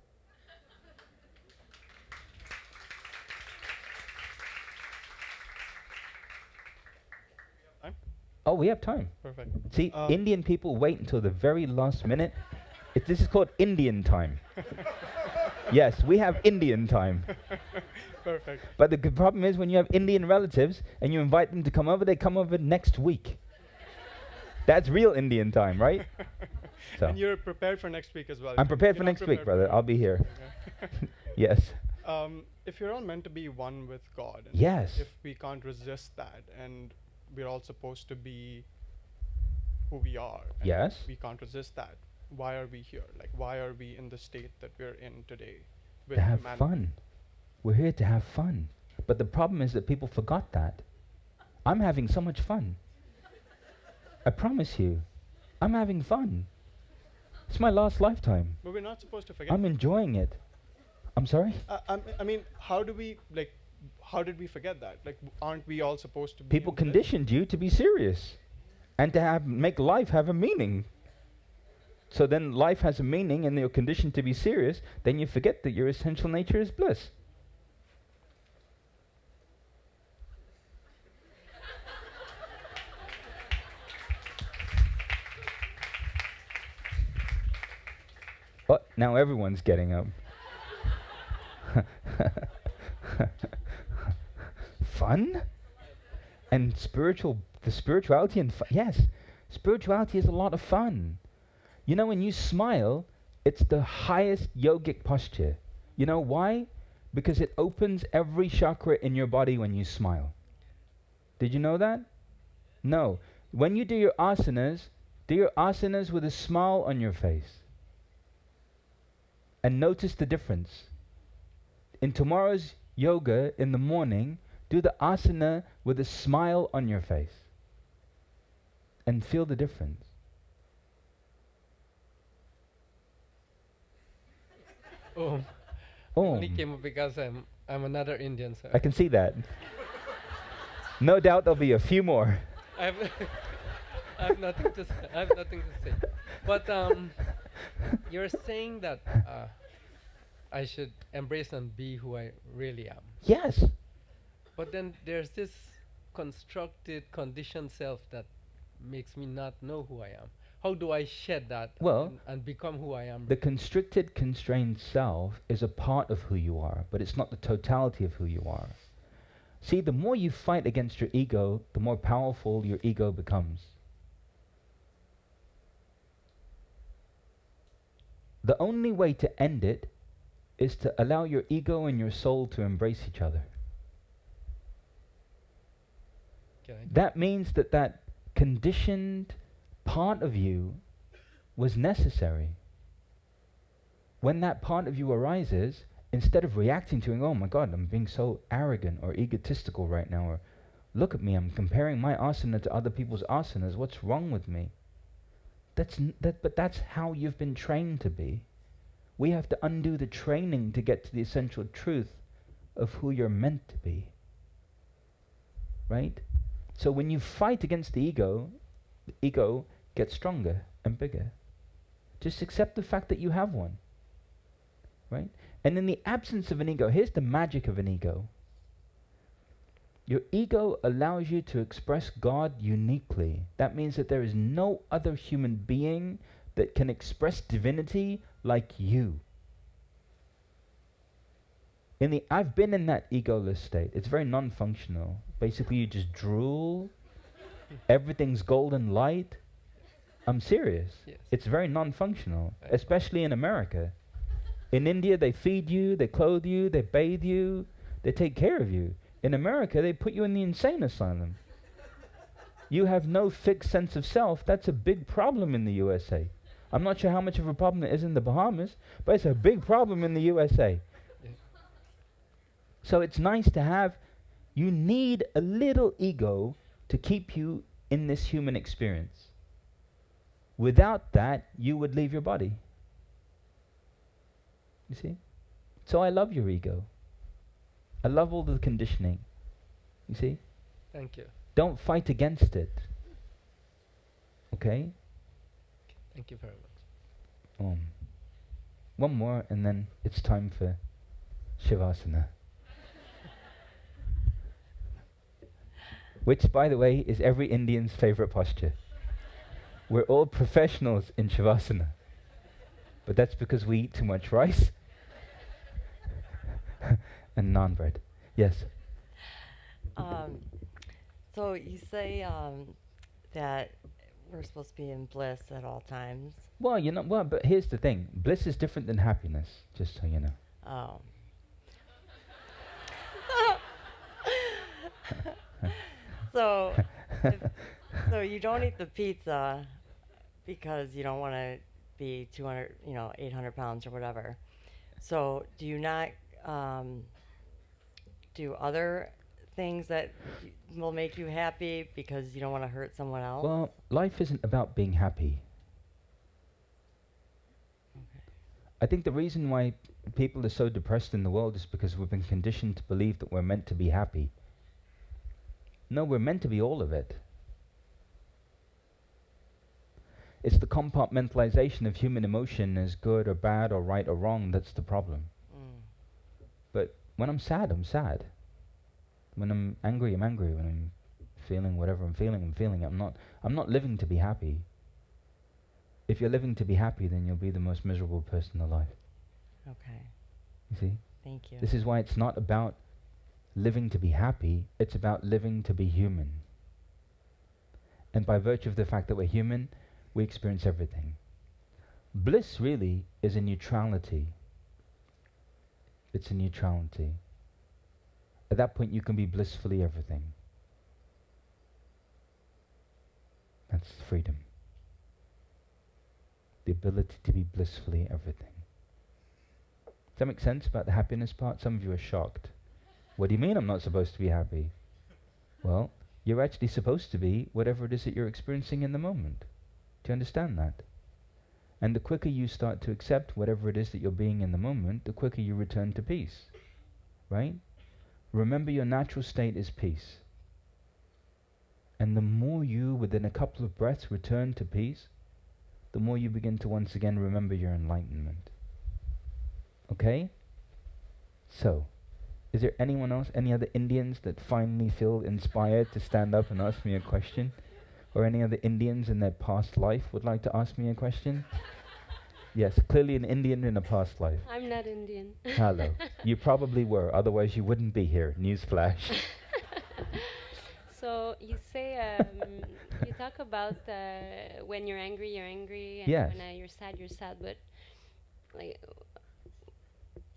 Oh, we have time. Perfect. See, Indian people wait until the very last minute. This is called Indian time. Yes, we have Indian time. Perfect. But the problem is when you have Indian relatives and you invite them to come over, they come over next week. That's real Indian time, right? So. And you're prepared for next week as well. I'm prepared for next week, brother. I'll be here. Okay. Yes. If you're all meant to be one with God, and yes. if we can't resist that, and we're all supposed to be who we are, and yes, we can't resist that, why are we here? Like, why are we in the state that we're in today? To have fun. We're here to have fun. But the problem is that people forgot that. I'm having so much fun. I promise you. I'm having fun. It's my last lifetime. But we're not supposed to forget. I'm enjoying it. I'm sorry? I mean, how do we, like, how did we forget that? Like, aren't we all supposed to be? People conditioned you to be serious and to make life have a meaning. So then life has a meaning and you're conditioned to be serious, then you forget that your essential nature is bliss. Oh, now everyone's getting up. Fun? And the spirituality and yes, spirituality is a lot of fun. You know, when you smile, it's the highest yogic posture. You know why? Because it opens every chakra in your body when you smile. Did you know that? No. When you do your asanas with a smile on your face. And notice the difference. In tomorrow's yoga, in the morning, do the asana with a smile on your face. And feel the difference. Only came up because I'm another Indian, sir. I can see that. No doubt there'll be a few more. I have nothing to say. But you're saying that I should embrace and be who I really am. Yes. But then there's this constructed, conditioned self that makes me not know who I am. How do I shed that and become who I am? The constricted, constrained self is a part of who you are, but it's not the totality of who you are. See, the more you fight against your ego, the more powerful your ego becomes. The only way to end it is to allow your ego and your soul to embrace each other. That means that conditioned part of you was necessary. When that part of you arises, instead of reacting to it, oh my God, I'm being so arrogant or egotistical right now, or look at me, I'm comparing my asana to other people's asanas, what's wrong with me? But that's how you've been trained to be. We have to undo the training to get to the essential truth of who you're meant to be. Right? So when you fight against the ego gets stronger and bigger. Just accept the fact that you have one. Right? And in the absence of an ego, here's the magic of an ego. Your ego allows you to express God uniquely. That means that there is no other human being that can express divinity like you. I've been in that egoless state. It's very non-functional. Basically, you just drool. Everything's golden light. I'm serious. Yes. It's very non-functional, especially in America. In India, they feed you, they clothe you, they bathe you, they take care of you. In America, they put you in the insane asylum. You have no fixed sense of self. That's a big problem in the USA. I'm not sure how much of a problem it is in the Bahamas, but it's a big problem in the USA. Yeah. So it's nice to have, you need a little ego to keep you in this human experience. Without that, you would leave your body. You see? So I love your ego. I love all the conditioning. You see? Thank you. Don't fight against it. Okay? Thank you very much. One more and then it's time for Shavasana. Which, by the way, is every Indian's favorite posture. We're all professionals in Shavasana. But that's because we eat too much rice and naan bread. Yes? So you say that we're supposed to be in bliss at all times. Well, but here's the thing. Bliss is different than happiness, just so you know. Oh. So you don't eat the pizza because you don't want to be 200, 800 pounds or whatever. So do you not do other things that will make you happy because you don't want to hurt someone else? Well, life isn't about being happy. Okay. I think the reason why people are so depressed in the world is because we've been conditioned to believe that we're meant to be happy. No, we're meant to be all of it. It's the compartmentalization of human emotion as good or bad or right or wrong that's the problem. But when I'm sad, I'm sad. When I'm angry, I'm angry. When I'm feeling whatever I'm feeling, I'm feeling it. I'm not living to be happy. If you're living to be happy, then you'll be the most miserable person alive. Okay. You see? Thank you. This is why it's not about living to be happy, it's about living to be human. And by virtue of the fact that we're human, we experience everything. Bliss really is a neutrality. It's a neutrality. At that point you can be blissfully everything. That's freedom. The ability to be blissfully everything. Does that make sense about the happiness part? Some of you are shocked. What do you mean I'm not supposed to be happy? Well, you're actually supposed to be whatever it is that you're experiencing in the moment. Do you understand that? And the quicker you start to accept whatever it is that you're being in the moment, the quicker you return to peace. Right? Remember, your natural state is peace. And the more you, within a couple of breaths, return to peace, the more you begin to once again remember your enlightenment. Okay? So, is there anyone else, any other Indians that finally feel inspired to stand up and ask me a question? Or any other Indians in their past life would like to ask me a question? Yes, clearly an Indian in a past life. I'm not Indian. Hello. You probably were, otherwise you wouldn't be here. Newsflash. So you say, you talk about when you're angry, and yes. when you're sad, but like,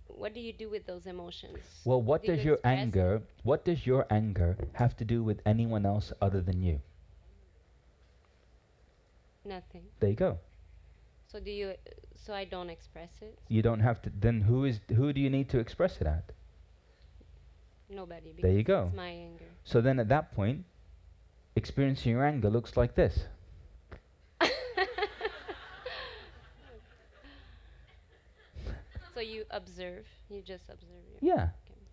what do you do with those emotions? Well, what does your anger have to do with anyone else other than you? Nothing. There you go. So do you? So I don't express it? You don't have to. Then who do you need to express it at? Nobody. There you go. It's my anger. So then at that point, experiencing your anger looks like this. So you observe. You just observe. Yeah,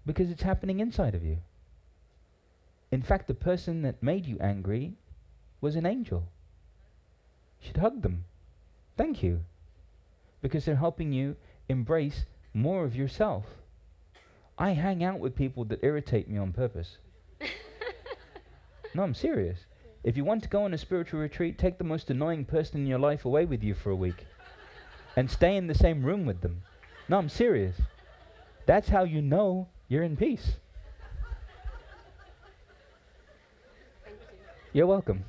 because it's happening inside of you. In fact, the person that made you angry was an angel. You should hug them. Thank you. Because they're helping you embrace more of yourself. I hang out with people that irritate me on purpose. No, I'm serious. If you want to go on a spiritual retreat, take the most annoying person in your life away with you for a week. And stay in the same room with them. No, I'm serious. That's how you know you're in peace. Thank you. You're welcome.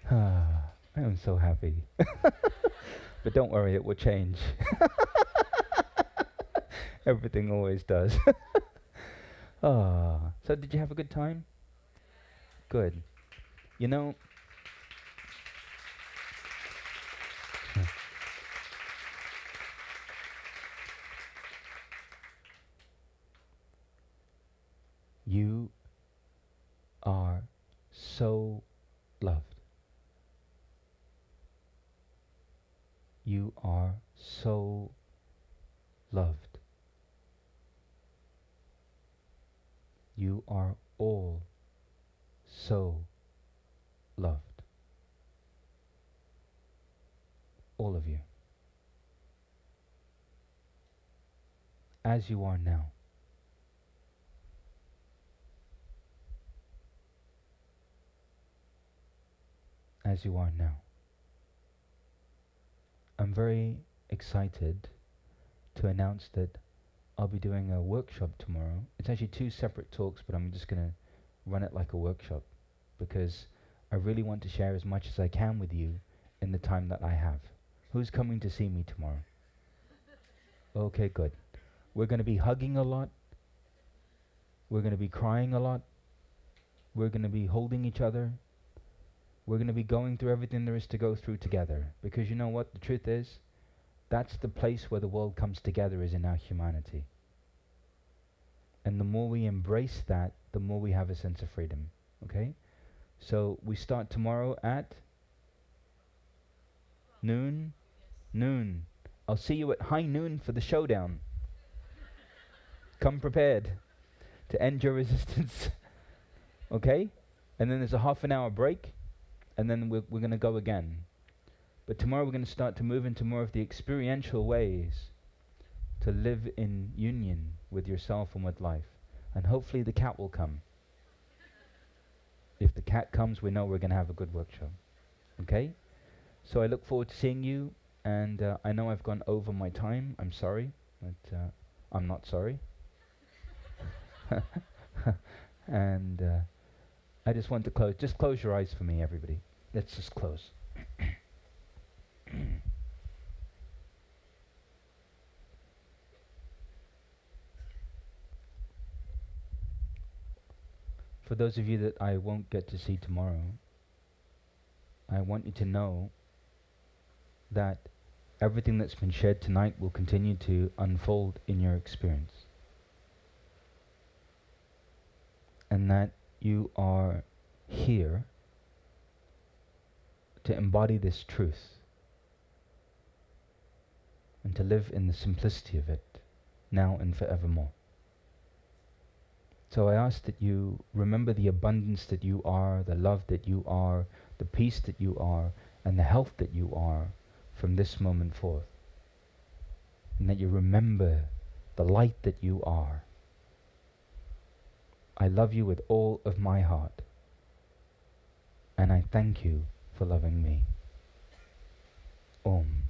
I am so happy. But don't worry, it will change. Everything always does. So did you have a good time? Good. You know, you are so loved. You are so loved. You are all so loved. All of you. As you are now. As you are now. I'm very excited to announce that I'll be doing a workshop tomorrow. It's actually 2 separate talks, but I'm just going to run it like a workshop because I really want to share as much as I can with you in the time that I have. Who's coming to see me tomorrow? Okay, good. We're going to be hugging a lot. We're going to be crying a lot. We're going to be holding each other. We're going to be going through everything there is to go through together. Because you know what the truth is? That's the place where the world comes together, is in our humanity. And the more we embrace that, the more we have a sense of freedom. Okay? So we start tomorrow at noon? Noon. I'll see you at high noon for the showdown. Come prepared to end your resistance. Okay? And then there's a half an hour break, and then we're going to go again. But tomorrow we're going to start to move into more of the experiential ways to live in union with yourself and with life. And hopefully the cat will come. If the cat comes, we know we're going to have a good workshop. Okay? So I look forward to seeing you, and I know I've gone over my time. I'm sorry, but I'm not sorry. And I just want to close. Just close your eyes for me, everybody. Let's just close. For those of you that I won't get to see tomorrow, I want you to know that everything that's been shared tonight will continue to unfold in your experience. And that you are here to embody this truth and to live in the simplicity of it, now and forevermore. So I ask that you remember the abundance that you are, the love that you are, the peace that you are, and the health that you are from this moment forth. And that you remember the light that you are. I love you with all of my heart. And I thank you for loving me. Om.